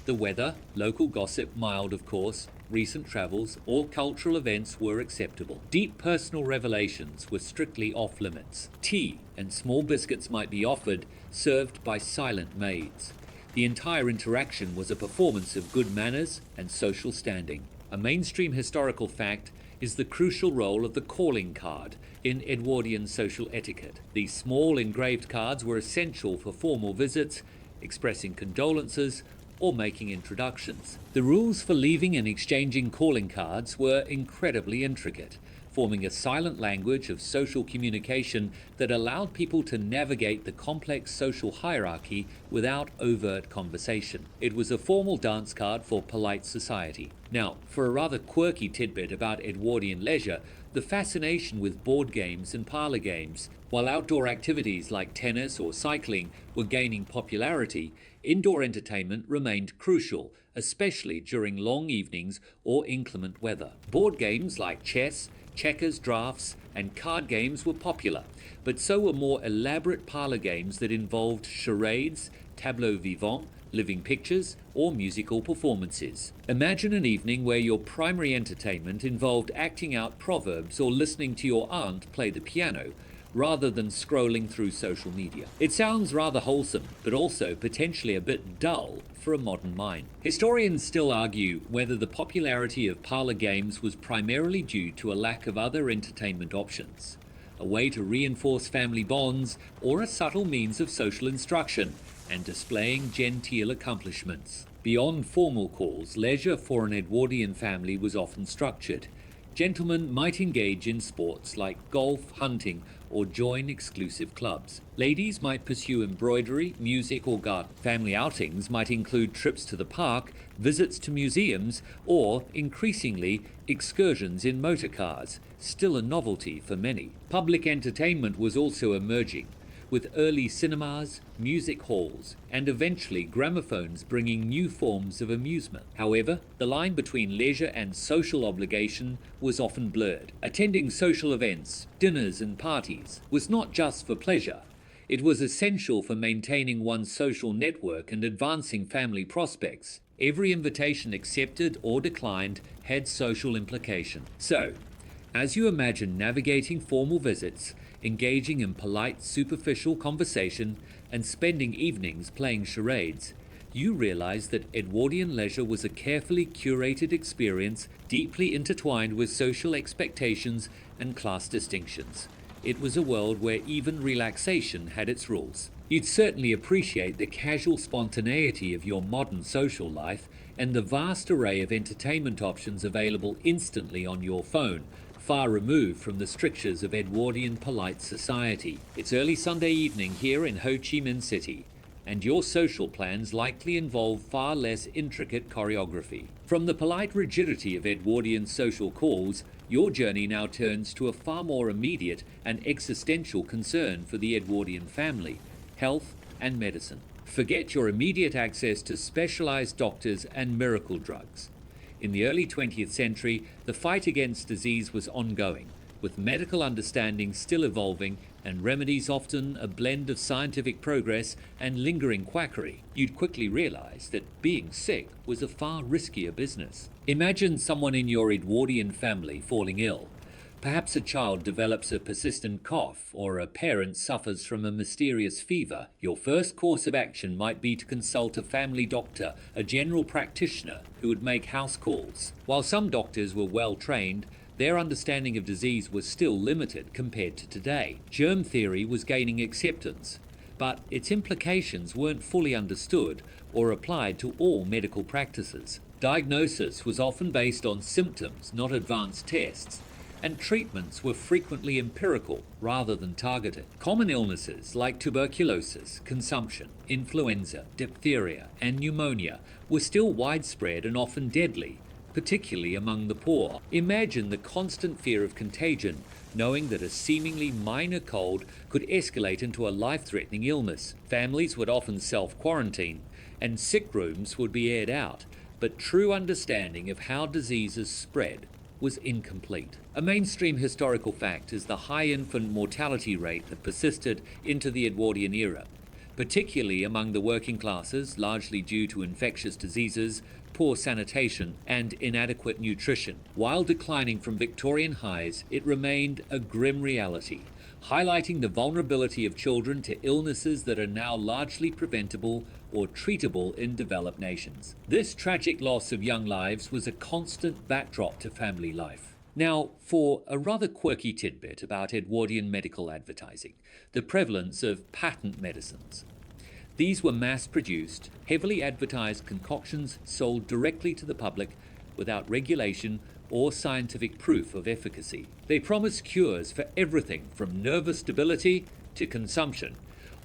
The weather, local gossip, mild of course, recent travels, or cultural events were acceptable. Deep personal revelations were strictly off limits. Tea and small biscuits might be offered, served by silent maids. The entire interaction was a performance of good manners and social standing. A mainstream historical fact is the crucial role of the calling card in Edwardian social etiquette. These small engraved cards were essential for formal visits, expressing condolences, or making introductions. The rules for leaving and exchanging calling cards were incredibly intricate. forming a silent language of social communication that allowed people to navigate the complex social hierarchy without overt conversation. It was a formal dance card for polite society. Now, for a rather quirky tidbit about Edwardian leisure, the fascination with board games and parlor games. While outdoor activities like tennis or cycling were gaining popularity, indoor entertainment remained crucial, especially during long evenings or inclement weather. Board games like chess, checkers, drafts, and card games were popular, but so were more elaborate parlor games that involved charades, tableaux vivants, living pictures, or musical performances. Imagine an evening where your primary entertainment involved acting out proverbs or listening to your aunt play the piano, rather than scrolling through social media. It sounds rather wholesome, but also potentially a bit dull for a modern mind. Historians still argue whether the popularity of parlor games was primarily due to a lack of other entertainment options, a way to reinforce family bonds, or a subtle means of social instruction and displaying genteel accomplishments. Beyond formal calls, leisure for an Edwardian family was often structured. Gentlemen might engage in sports like golf, hunting, or join exclusive clubs. Ladies might pursue embroidery, music, or garden. Family outings might include trips to the park, visits to museums, or, increasingly, excursions in motor cars, still a novelty for many. Public entertainment was also emerging, with early cinemas, music halls, and eventually gramophones bringing new forms of amusement. However, the line between leisure and social obligation was often blurred. Attending social events, dinners, and parties was not just for pleasure. It was essential for maintaining one's social network and advancing family prospects. Every invitation accepted or declined had social implication. So, as you imagine navigating formal visits, engaging in polite, superficial conversation, and spending evenings playing charades, you realize that Edwardian leisure was a carefully curated experience deeply intertwined with social expectations and class distinctions. It was a world where even relaxation had its rules. You'd certainly appreciate the casual spontaneity of your modern social life and the vast array of entertainment options available instantly on your phone, far removed from the strictures of Edwardian polite society. It's early Sunday evening here in Ho Chi Minh City, and your social plans likely involve far less intricate choreography. From the polite rigidity of Edwardian social calls, your journey now turns to a far more immediate and existential concern for the Edwardian family: health and medicine. Forget your immediate access to specialized doctors and miracle drugs. In the early 20th century, the fight against disease was ongoing, with medical understanding still evolving and remedies often a blend of scientific progress and lingering quackery. You'd quickly realize that being sick was a far riskier business. Imagine someone in your Edwardian family falling ill. Perhaps a child develops a persistent cough, or a parent suffers from a mysterious fever. Your first course of action might be to consult a family doctor, a general practitioner who would make house calls. While some doctors were well trained, their understanding of disease was still limited compared to today. Germ theory was gaining acceptance, but its implications weren't fully understood or applied to all medical practices. Diagnosis was often based on symptoms, not advanced tests, and treatments were frequently empirical rather than targeted. Common illnesses like tuberculosis, consumption, influenza, diphtheria, and pneumonia were still widespread and often deadly, particularly among the poor. Imagine the constant fear of contagion, knowing that a seemingly minor cold could escalate into a life-threatening illness. Families would often self-quarantine, and sick rooms would be aired out, but true understanding of how diseases spread was incomplete. A mainstream historical fact is the high infant mortality rate that persisted into the Edwardian era, particularly among the working classes, largely due to infectious diseases, poor sanitation, and inadequate nutrition. While declining from Victorian highs, it remained a grim reality, highlighting the vulnerability of children to illnesses that are now largely preventable or treatable in developed nations. This tragic loss of young lives was a constant backdrop to family life. Now, for a rather quirky tidbit about Edwardian medical advertising: the prevalence of patent medicines. These were mass-produced, heavily advertised concoctions sold directly to the public without regulation or scientific proof of efficacy. They promise cures for everything from nervous stability to consumption,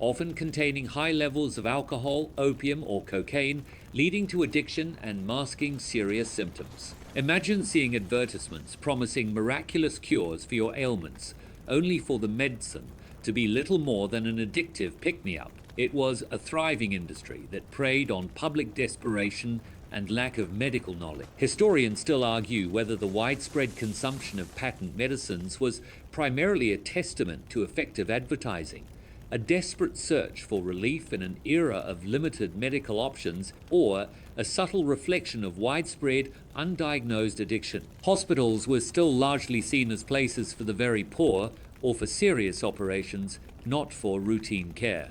often containing high levels of alcohol, opium, or cocaine, leading to addiction and masking serious symptoms. Imagine seeing advertisements promising miraculous cures for your ailments, only for the medicine to be little more than an addictive pick-me-up. It was a thriving industry that preyed on public desperation and lack of medical knowledge. Historians still argue whether the widespread consumption of patent medicines was primarily a testament to effective advertising, a desperate search for relief in an era of limited medical options, or a subtle reflection of widespread, undiagnosed addiction. Hospitals were still largely seen as places for the very poor or for serious operations, not for routine care.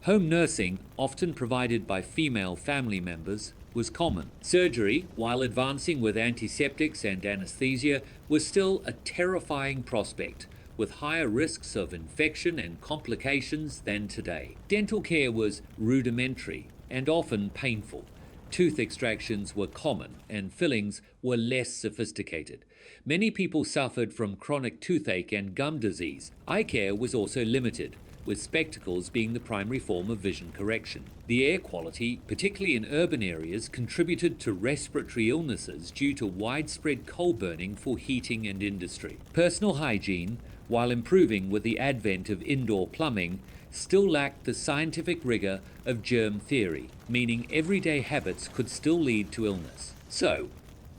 Home nursing, often provided by female family members, was common. Surgery, while advancing with antiseptics and anesthesia, was still a terrifying prospect, with higher risks of infection and complications than today. Dental care was rudimentary and often painful. Tooth extractions were common and fillings were less sophisticated. Many people suffered from chronic toothache and gum disease. Eye care was also limited, with spectacles being the primary form of vision correction. The air quality, particularly in urban areas, contributed to respiratory illnesses due to widespread coal burning for heating and industry. Personal hygiene, while improving with the advent of indoor plumbing, still lacked the scientific rigor of germ theory, meaning everyday habits could still lead to illness. So,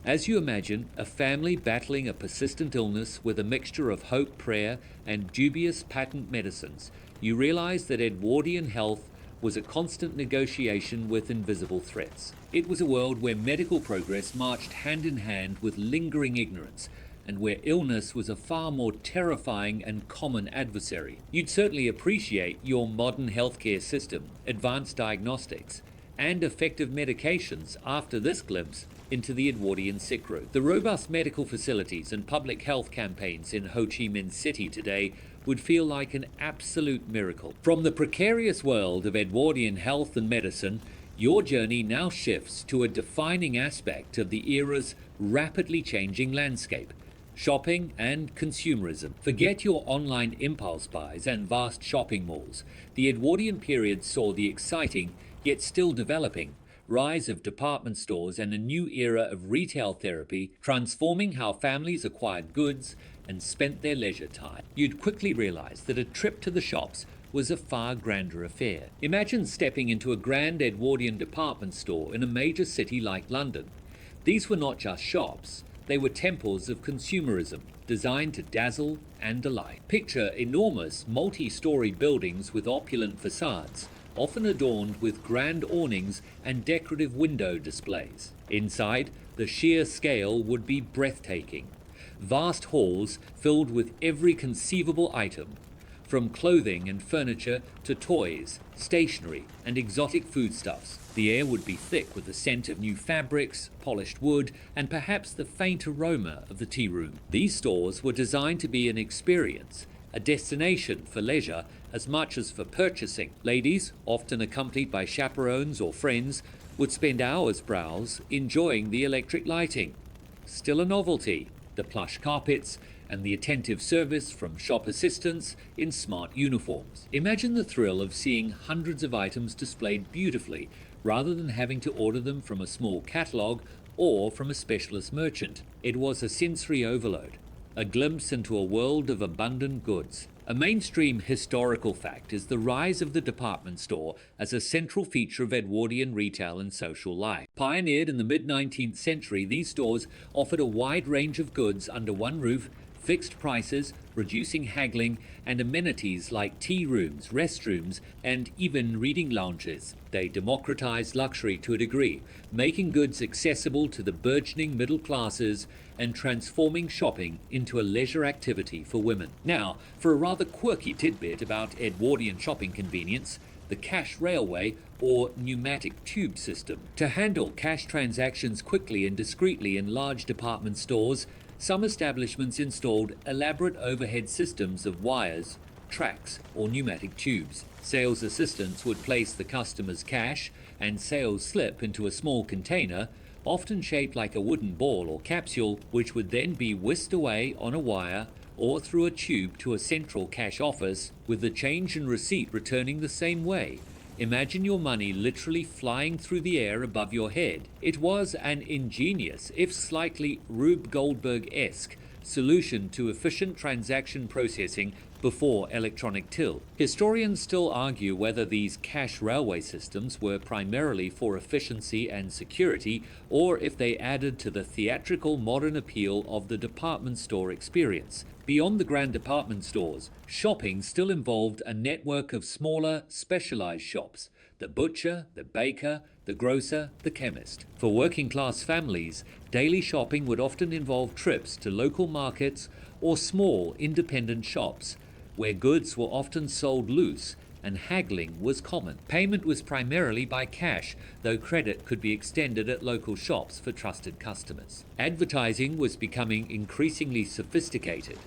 as you imagine a family battling a persistent illness with a mixture of hope, prayer, and dubious patent medicines, you realize that Edwardian health was a constant negotiation with invisible threats. It was a world where medical progress marched hand in hand with lingering ignorance, and where illness was a far more terrifying and common adversary. You'd certainly appreciate your modern healthcare system, advanced diagnostics, and effective medications after this glimpse into the Edwardian sick room. The robust medical facilities and public health campaigns in Ho Chi Minh City today would feel like an absolute miracle. From the precarious world of Edwardian health and medicine, your journey now shifts to a defining aspect of the era's rapidly changing landscape: shopping and consumerism. Forget your online impulse buys and vast shopping malls. The Edwardian period saw the exciting, yet still developing, rise of department stores and a new era of retail therapy, transforming how families acquired goods and spent their leisure time. You'd quickly realize that a trip to the shops was a far grander affair. Imagine stepping into a grand Edwardian department store in a major city like London. These were not just shops. They were temples of consumerism, designed to dazzle and delight. Picture enormous multi-story buildings with opulent facades, often adorned with grand awnings and decorative window displays. Inside, the sheer scale would be breathtaking. Vast halls filled with every conceivable item, from clothing and furniture to toys, stationery, and exotic foodstuffs. The air would be thick with the scent of new fabrics, polished wood, and perhaps the faint aroma of the tea room. These stores were designed to be an experience, a destination for leisure as much as for purchasing. Ladies, often accompanied by chaperones or friends, would spend hours browse, enjoying the electric lighting. Still a novelty, the plush carpets, and the attentive service from shop assistants in smart uniforms. Imagine the thrill of seeing hundreds of items displayed beautifully, rather than having to order them from a small catalogue or from a specialist merchant. It was a sensory overload, a glimpse into a world of abundant goods. A mainstream historical fact is the rise of the department store as a central feature of Edwardian retail and social life. Pioneered in the mid-19th century, these stores offered a wide range of goods under one roof, fixed prices, reducing haggling, and amenities like tea rooms, restrooms, and even reading lounges. They democratized luxury to a degree, making goods accessible to the burgeoning middle classes and transforming shopping into a leisure activity for women. Now, for a rather quirky tidbit about Edwardian shopping convenience, the cash railway or pneumatic tube system. To handle cash transactions quickly and discreetly in large department stores, some establishments installed elaborate overhead systems of wires, tracks, or pneumatic tubes. Sales assistants would place the customer's cash and sales slip into a small container, often shaped like a wooden ball or capsule, which would then be whisked away on a wire or through a tube to a central cash office, with the change and receipt returning the same way. Imagine your money literally flying through the air above your head. It was an ingenious, if slightly Rube Goldberg-esque, solution to efficient transaction processing before electronic till. Historians still argue whether these cash railway systems were primarily for efficiency and security, or if they added to the theatrical modern appeal of the department store experience. Beyond the grand department stores, shopping still involved a network of smaller, specialized shops: the butcher, the baker, the grocer, the chemist. For working-class families, daily shopping would often involve trips to local markets or small, independent shops, where goods were often sold loose and haggling was common. Payment was primarily by cash, though credit could be extended at local shops for trusted customers. Advertising was becoming increasingly sophisticated,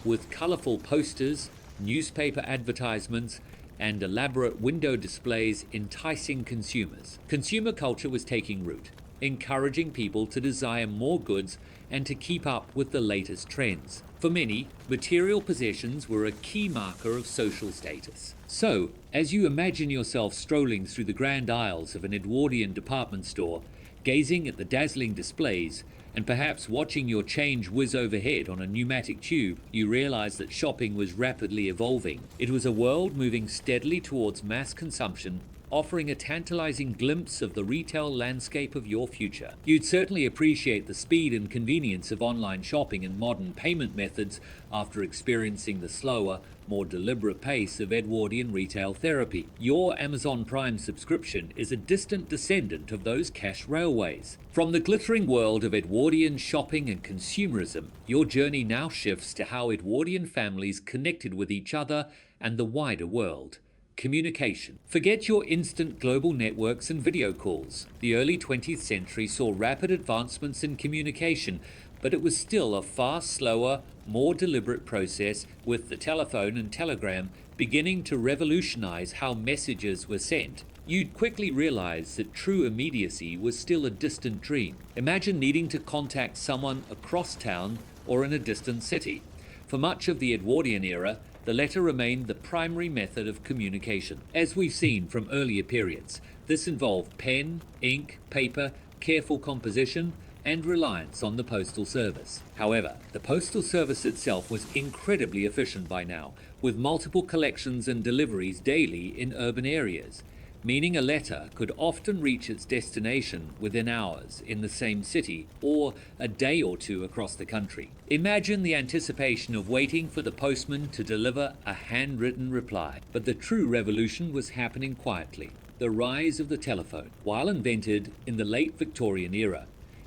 with colorful posters, newspaper advertisements, and elaborate window displays enticing consumers. Consumer culture was taking root, encouraging people to desire more goods and to keep up with the latest trends. For many, material possessions were a key marker of social status. So, as you imagine yourself strolling through the grand aisles of an Edwardian department store, gazing at the dazzling displays, and perhaps watching your change whiz overhead on a pneumatic tube, you realize that shopping was rapidly evolving. It was a world moving steadily towards mass consumption, offering a tantalizing glimpse of the retail landscape of your future. You'd certainly appreciate the speed and convenience of online shopping and modern payment methods after experiencing the slower, more deliberate pace of Edwardian retail therapy. Your Amazon Prime subscription is a distant descendant of those cash railways. From the glittering world of Edwardian shopping and consumerism, your journey now shifts to how Edwardian families connected with each other and the wider world. Communication. Forget your instant global networks and video calls. The early 20th century saw rapid advancements in communication, but it was still a far slower, more deliberate process, with the telephone and telegram beginning to revolutionize how messages were sent. You'd quickly realize that true immediacy was still a distant dream. Imagine needing to contact someone across town or in a distant city. For much of the Edwardian era, the letter remained the primary method of communication. As we've seen from earlier periods, this involved pen, ink, paper, careful composition, and reliance on the postal service. However, the postal service itself was incredibly efficient by now, with multiple collections and deliveries daily in urban areas, meaning a letter could often reach its destination within hours in the same city or a day or two across the country. Imagine the anticipation of waiting for the postman to deliver a handwritten reply. But the true revolution was happening quietly. The rise of the telephone. While invented in the late Victorian era,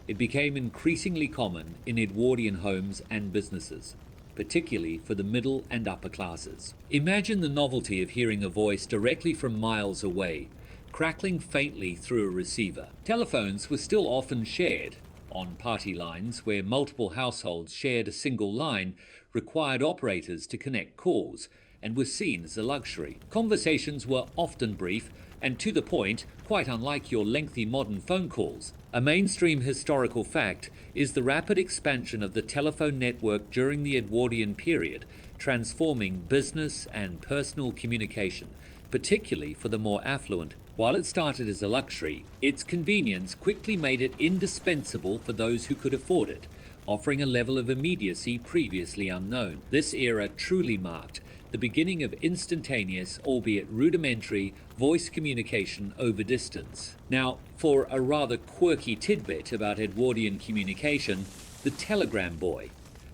it became increasingly common in Edwardian homes and businesses, particularly for the middle and upper classes. Imagine the novelty of hearing a voice directly from miles away, crackling faintly through a receiver. Telephones were still often shared. On party lines, where multiple households shared a single line, required operators to connect calls, and was seen as a luxury. Conversations were often brief and to the point, quite unlike your lengthy modern phone calls. A mainstream historical fact is the rapid expansion of the telephone network during the Edwardian period, transforming business and personal communication, particularly for the more affluent. While it started as a luxury, its convenience quickly made it indispensable for those who could afford it, offering a level of immediacy previously unknown. This era truly marked the beginning of instantaneous, albeit rudimentary, voice communication over distance. Now, for a rather quirky tidbit about Edwardian communication, the telegram boy.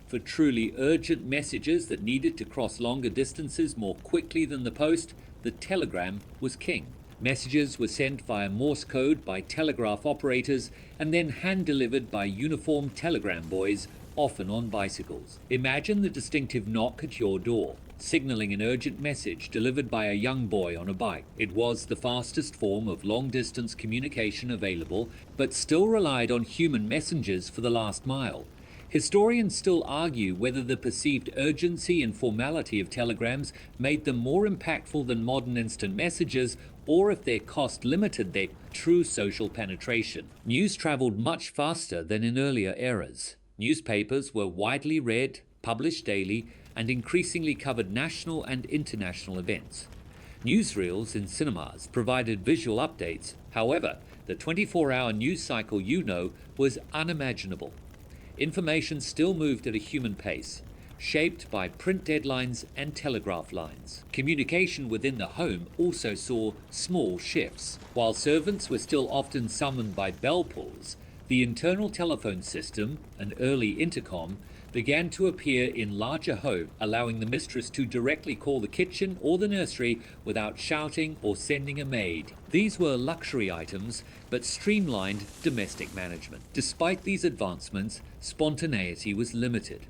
For truly urgent messages that needed to cross longer distances more quickly than the post, the telegram was king. Messages were sent via Morse code by telegraph operators and then hand-delivered by uniformed telegram boys, often on bicycles. Imagine the distinctive knock at your door, signaling an urgent message delivered by a young boy on a bike. It was the fastest form of long-distance communication available, but still relied on human messengers for the last mile. Historians still argue whether the perceived urgency and formality of telegrams made them more impactful than modern instant messages, or if their cost limited their true social penetration. News travelled much faster than in earlier eras. Newspapers were widely read, published daily, and increasingly covered national and international events. Newsreels in cinemas provided visual updates. However, the 24-hour news cycle was unimaginable. Information still moved at a human pace, shaped by print deadlines and telegraph lines. Communication within the home also saw small shifts. While servants were still often summoned by bell pulls, the internal telephone system, an early intercom, began to appear in larger homes, allowing the mistress to directly call the kitchen or the nursery without shouting or sending a maid. These were luxury items, but streamlined domestic management. Despite these advancements, spontaneity was limited.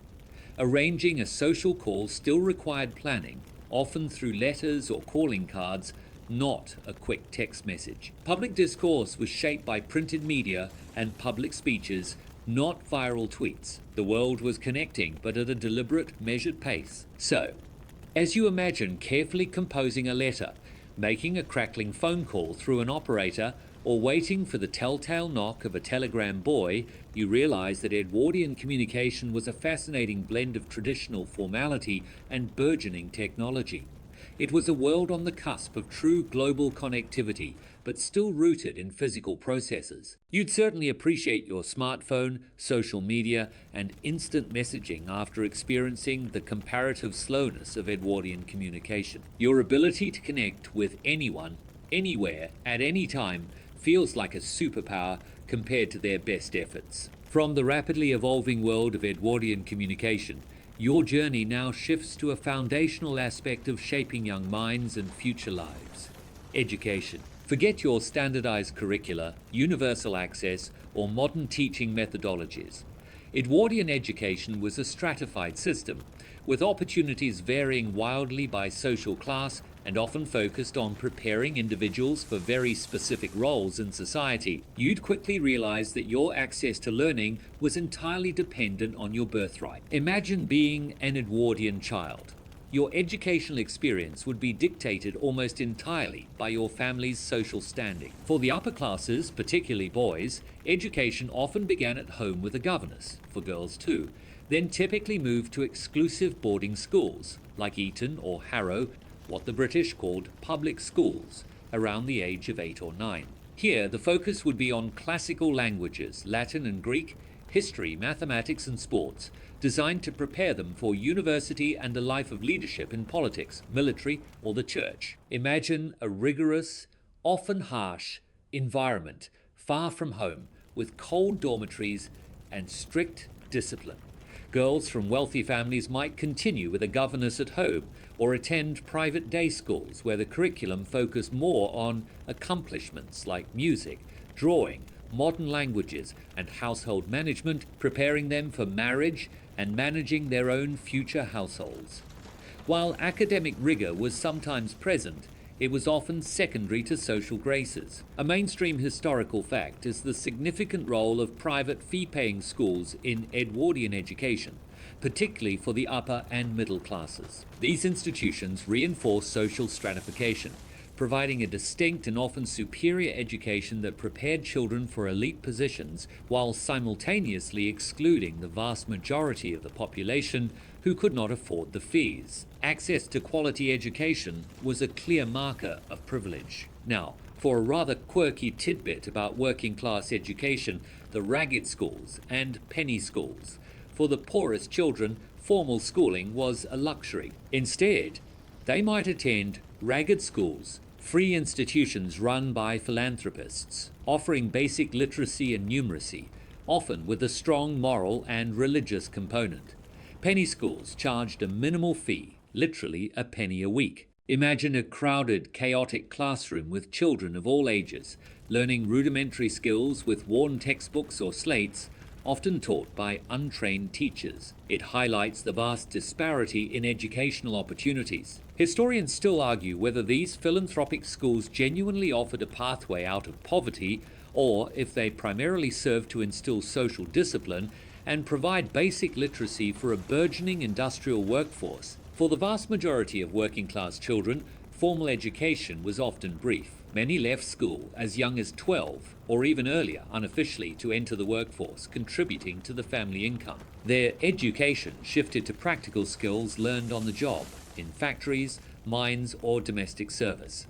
Arranging a social call still required planning, often through letters or calling cards, not a quick text message. Public discourse was shaped by printed media and public speeches, not viral tweets. The world was connecting, but at a deliberate, measured pace. So, as you imagine carefully composing a letter, making a crackling phone call through an operator, or waiting for the telltale knock of a telegram boy, you realize that Edwardian communication was a fascinating blend of traditional formality and burgeoning technology. It was a world on the cusp of true global connectivity, but still rooted in physical processes. You'd certainly appreciate your smartphone, social media, and instant messaging after experiencing the comparative slowness of Edwardian communication. Your ability to connect with anyone, anywhere, at any time feels like a superpower compared to their best efforts. From the rapidly evolving world of Edwardian communication, your journey now shifts to a foundational aspect of shaping young minds and future lives: education. Forget your standardized curricula, universal access, or modern teaching methodologies. Edwardian education was a stratified system, with opportunities varying wildly by social class and often focused on preparing individuals for very specific roles in society. You'd quickly realize that your access to learning was entirely dependent on your birthright. Imagine being an Edwardian child. Your educational experience would be dictated almost entirely by your family's social standing. For the upper classes, particularly boys, education often began at home with a governess, for girls too, then typically moved to exclusive boarding schools, like Eton or Harrow, what the British called public schools, around the age of 8 or 9. Here, the focus would be on classical languages, Latin and Greek, history, mathematics, and sports, designed to prepare them for university and a life of leadership in politics, military, or the church. Imagine a rigorous, often harsh, environment far from home, with cold dormitories and strict discipline. Girls from wealthy families might continue with a governess at home or attend private day schools where the curriculum focused more on accomplishments like music, drawing, modern languages, and household management, preparing them for marriage and managing their own future households. While academic rigor was sometimes present, it was often secondary to social graces. A mainstream historical fact is the significant role of private fee-paying schools in Edwardian education, particularly for the upper and middle classes. These institutions reinforce social stratification, providing a distinct and often superior education that prepared children for elite positions while simultaneously excluding the vast majority of the population who could not afford the fees. Access to quality education was a clear marker of privilege. Now, for a rather quirky tidbit about working class education, the ragged schools and penny schools. For the poorest children, formal schooling was a luxury. Instead, they might attend ragged schools, free institutions run by philanthropists, offering basic literacy and numeracy, often with a strong moral and religious component. Penny schools charged a minimal fee, literally a penny a week. Imagine a crowded, chaotic classroom with children of all ages, learning rudimentary skills with worn textbooks or slates, often taught by untrained teachers. It highlights the vast disparity in educational opportunities. Historians still argue whether these philanthropic schools genuinely offered a pathway out of poverty, or if they primarily served to instill social discipline and provide basic literacy for a burgeoning industrial workforce. For the vast majority of working class children, formal education was often brief. Many left school as young as 12 or even earlier unofficially to enter the workforce, contributing to the family income. Their education shifted to practical skills learned on the job in factories, mines, or domestic service.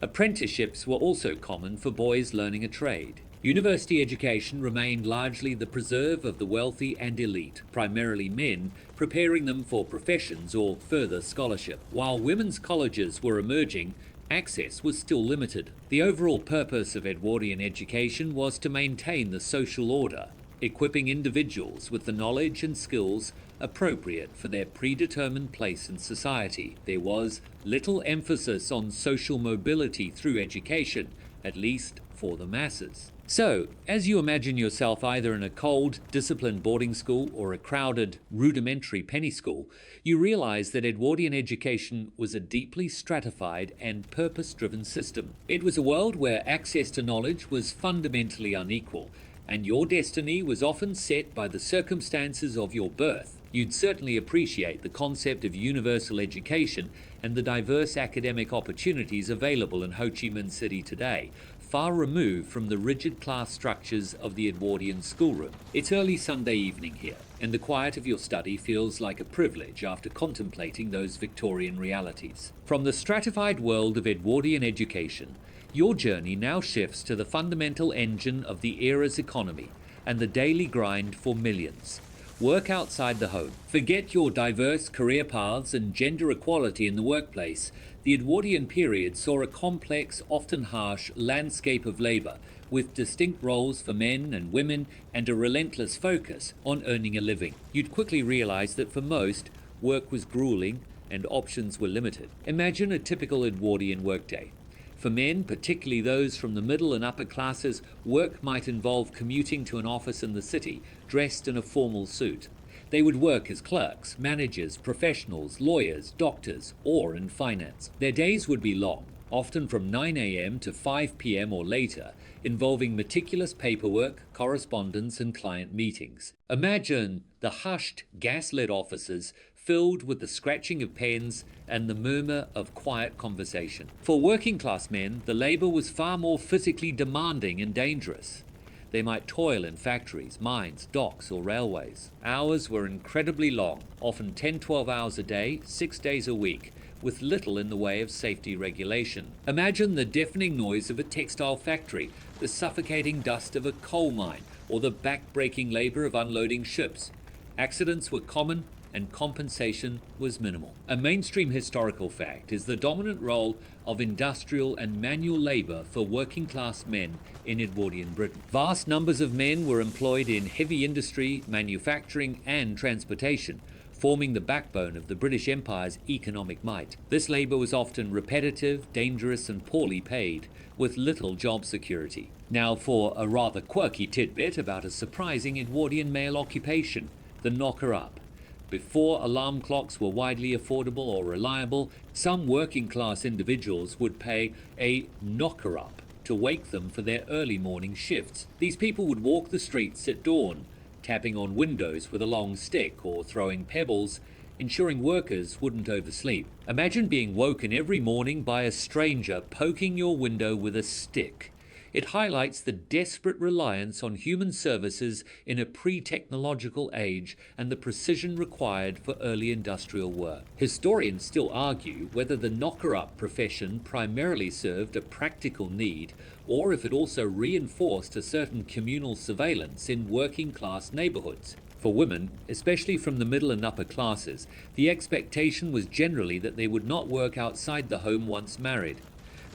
Apprenticeships were also common for boys learning a trade. University education remained largely the preserve of the wealthy and elite, primarily men, preparing them for professions or further scholarship. While women's colleges were emerging, access was still limited. The overall purpose of Edwardian education was to maintain the social order, equipping individuals with the knowledge and skills appropriate for their predetermined place in society. There was little emphasis on social mobility through education, at least for the masses. So, as you imagine yourself either in a cold, disciplined boarding school or a crowded, rudimentary penny school, you realize that Edwardian education was a deeply stratified and purpose-driven system. It was a world where access to knowledge was fundamentally unequal, and your destiny was often set by the circumstances of your birth. You'd certainly appreciate the concept of universal education and the diverse academic opportunities available in Ho Chi Minh City today, far removed from the rigid class structures of the Edwardian schoolroom. It's early Sunday evening here, and the quiet of your study feels like a privilege after contemplating those Victorian realities. From the stratified world of Edwardian education, your journey now shifts to the fundamental engine of the era's economy and the daily grind for millions. Work outside the home. Forget your diverse career paths and gender equality in the workplace. The Edwardian period saw a complex, often harsh, landscape of labour, with distinct roles for men and women and a relentless focus on earning a living. You'd quickly realise that for most, work was grueling and options were limited. Imagine a typical Edwardian workday. For men, particularly those from the middle and upper classes, work might involve commuting to an office in the city, dressed in a formal suit. They would work as clerks, managers, professionals, lawyers, doctors, or in finance. Their days would be long, often from 9 a.m. to 5 p.m. or later, involving meticulous paperwork, correspondence, and client meetings. Imagine the hushed, gas-lit offices filled with the scratching of pens and the murmur of quiet conversation. For working-class men, the labor was far more physically demanding and dangerous. They might toil in factories, mines, docks, or railways. Hours were incredibly long, often 10-12 hours a day, 6 days a week, with little in the way of safety regulation. Imagine the deafening noise of a textile factory, the suffocating dust of a coal mine, or the back-breaking labor of unloading ships. Accidents were common, and compensation was minimal. A mainstream historical fact is the dominant role of industrial and manual labour for working-class men in Edwardian Britain. Vast numbers of men were employed in heavy industry, manufacturing and transportation, forming the backbone of the British Empire's economic might. This labour was often repetitive, dangerous and poorly paid, with little job security. Now for a rather quirky tidbit about a surprising Edwardian male occupation, the knocker-up. Before alarm clocks were widely affordable or reliable, some working-class individuals would pay a knocker-up to wake them for their early morning shifts. These people would walk the streets at dawn, tapping on windows with a long stick or throwing pebbles, ensuring workers wouldn't oversleep. Imagine being woken every morning by a stranger poking your window with a stick. It highlights the desperate reliance on human services in a pre-technological age and the precision required for early industrial work. Historians still argue whether the knocker-up profession primarily served a practical need or if it also reinforced a certain communal surveillance in working-class neighborhoods. For women, especially from the middle and upper classes, the expectation was generally that they would not work outside the home once married.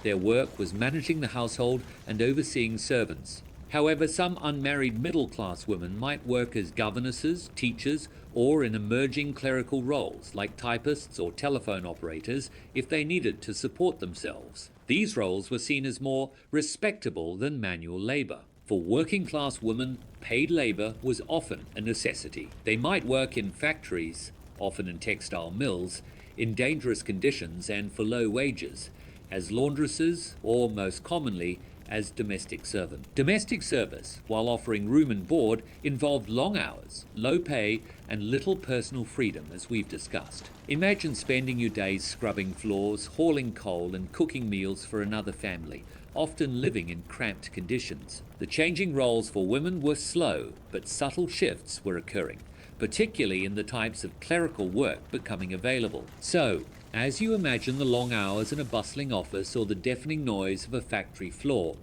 Their work was managing the household and overseeing servants. However, some unmarried middle-class women might work as governesses, teachers, or in emerging clerical roles like typists or telephone operators if they needed to support themselves. These roles were seen as more respectable than manual labor. For working-class women, paid labor was often a necessity. They might work in factories, often in textile mills, in dangerous conditions and for low wages, as laundresses or, most commonly, as domestic servant. Domestic service, while offering room and board, involved long hours, low pay, and little personal freedom, as we've discussed. Imagine spending your days scrubbing floors, hauling coal, and cooking meals for another family, often living in cramped conditions. The changing roles for women were slow, but subtle shifts were occurring, particularly in the types of clerical work becoming available. So, as you imagine the long hours in a bustling office or the deafening noise of a factory floor,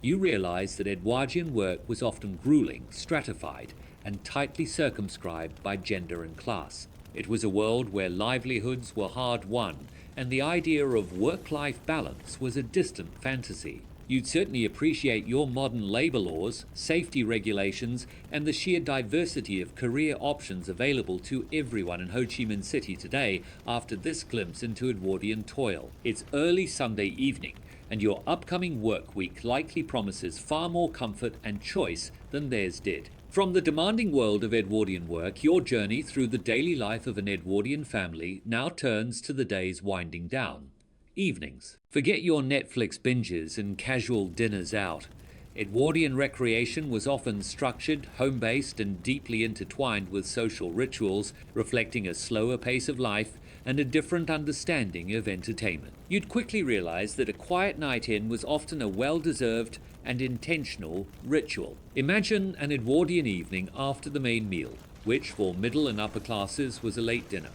you realize that Edwardian work was often grueling, stratified, and tightly circumscribed by gender and class. It was a world where livelihoods were hard won, and the idea of work-life balance was a distant fantasy. You'd certainly appreciate your modern labor laws, safety regulations, and the sheer diversity of career options available to everyone in Ho Chi Minh City today after this glimpse into Edwardian toil. It's early Sunday evening, and your upcoming work week likely promises far more comfort and choice than theirs did. From the demanding world of Edwardian work, your journey through the daily life of an Edwardian family now turns to the days winding down. Evenings. Forget your Netflix binges and casual dinners out. Edwardian recreation was often structured, home-based, and deeply intertwined with social rituals, reflecting a slower pace of life and a different understanding of entertainment. You'd quickly realize that a quiet night in was often a well-deserved and intentional ritual. Imagine an Edwardian evening after the main meal, which for middle and upper classes was a late dinner,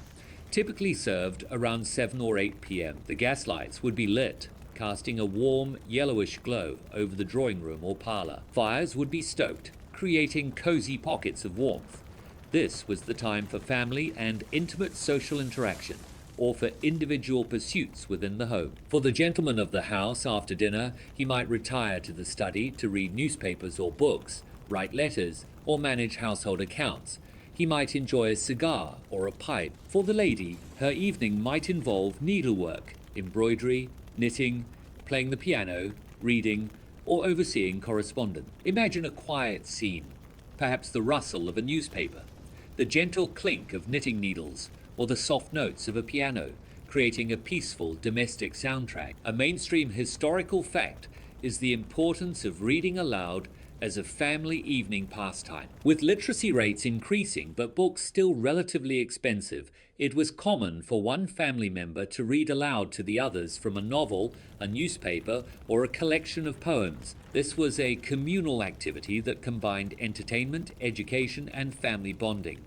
typically served around 7 or 8 p.m. The gas lights would be lit, casting a warm, yellowish glow over the drawing room or parlor. Fires would be stoked, creating cozy pockets of warmth. This was the time for family and intimate social interaction, or for individual pursuits within the home. For the gentleman of the house, after dinner, he might retire to the study to read newspapers or books, write letters, or manage household accounts. He might enjoy a cigar or a pipe. For the lady, her evening might involve needlework, embroidery, knitting, playing the piano, reading, or overseeing correspondence. Imagine a quiet scene, perhaps the rustle of a newspaper, the gentle clink of knitting needles, or the soft notes of a piano, creating a peaceful domestic soundtrack. A mainstream historical fact is the importance of reading aloud as a family evening pastime. With literacy rates increasing but books still relatively expensive, it was common for one family member to read aloud to the others from a novel, a newspaper, or a collection of poems. This was a communal activity that combined entertainment, education, and family bonding.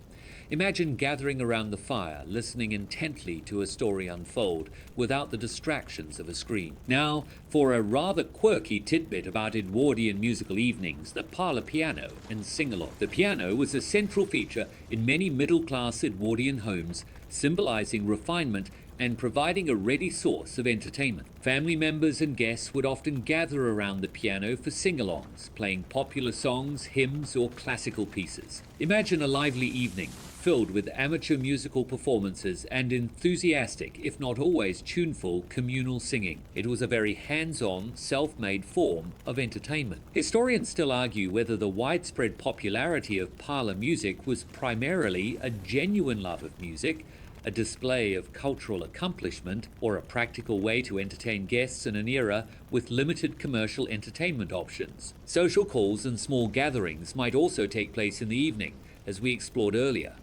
Imagine gathering around the fire, listening intently to a story unfold, without the distractions of a screen. Now, for a rather quirky tidbit about Edwardian musical evenings, the parlor piano and sing-along. The piano was a central feature in many middle-class Edwardian homes, symbolizing refinement and providing a ready source of entertainment. Family members and guests would often gather around the piano for sing-alongs, playing popular songs, hymns, or classical pieces. Imagine a lively evening, filled with amateur musical performances and enthusiastic, if not always tuneful, communal singing. It was a very hands-on, self-made form of entertainment. Historians still argue whether the widespread popularity of parlor music was primarily a genuine love of music, a display of cultural accomplishment, or a practical way to entertain guests in an era with limited commercial entertainment options. Social calls and small gatherings might also take place in the evening, as we explored earlier.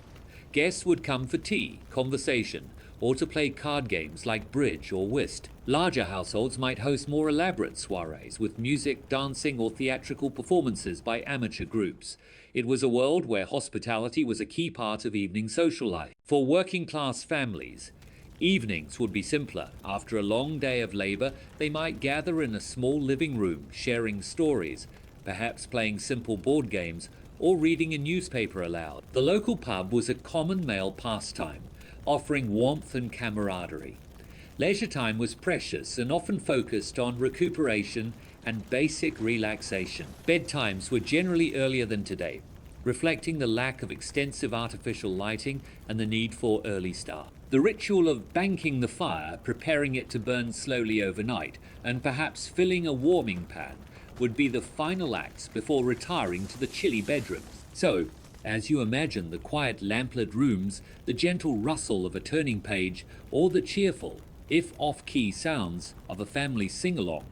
Guests would come for tea, conversation, or to play card games like bridge or whist. Larger households might host more elaborate soirees with music, dancing, or theatrical performances by amateur groups. It was a world where hospitality was a key part of evening social life. For working-class families, evenings would be simpler. After a long day of labor, they might gather in a small living room, sharing stories, perhaps playing simple board games, or reading a newspaper aloud. The local pub was a common male pastime, offering warmth and camaraderie. Leisure time was precious and often focused on recuperation and basic relaxation. Bedtimes were generally earlier than today, reflecting the lack of extensive artificial lighting and the need for early start. The ritual of banking the fire, preparing it to burn slowly overnight, and perhaps filling a warming pan would be the final acts before retiring to the chilly bedrooms. So, as you imagine the quiet lamplit rooms, the gentle rustle of a turning page, or the cheerful, if off-key sounds of a family sing-along,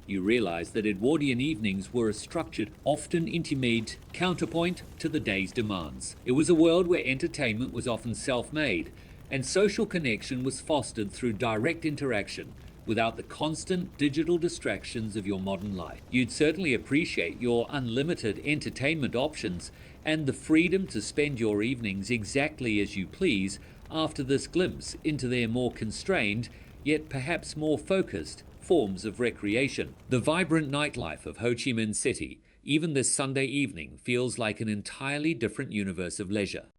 You realize that Edwardian evenings were a structured, often intimate counterpoint to the day's demands. It was a world where entertainment was often self-made, and social connection was fostered through direct interaction, without the constant digital distractions of your modern life. You'd certainly appreciate your unlimited entertainment options and the freedom to spend your evenings exactly as you please after this glimpse into their more constrained, yet perhaps more focused, forms of recreation. The vibrant nightlife of Ho Chi Minh City, even this Sunday evening, feels like an entirely different universe of leisure.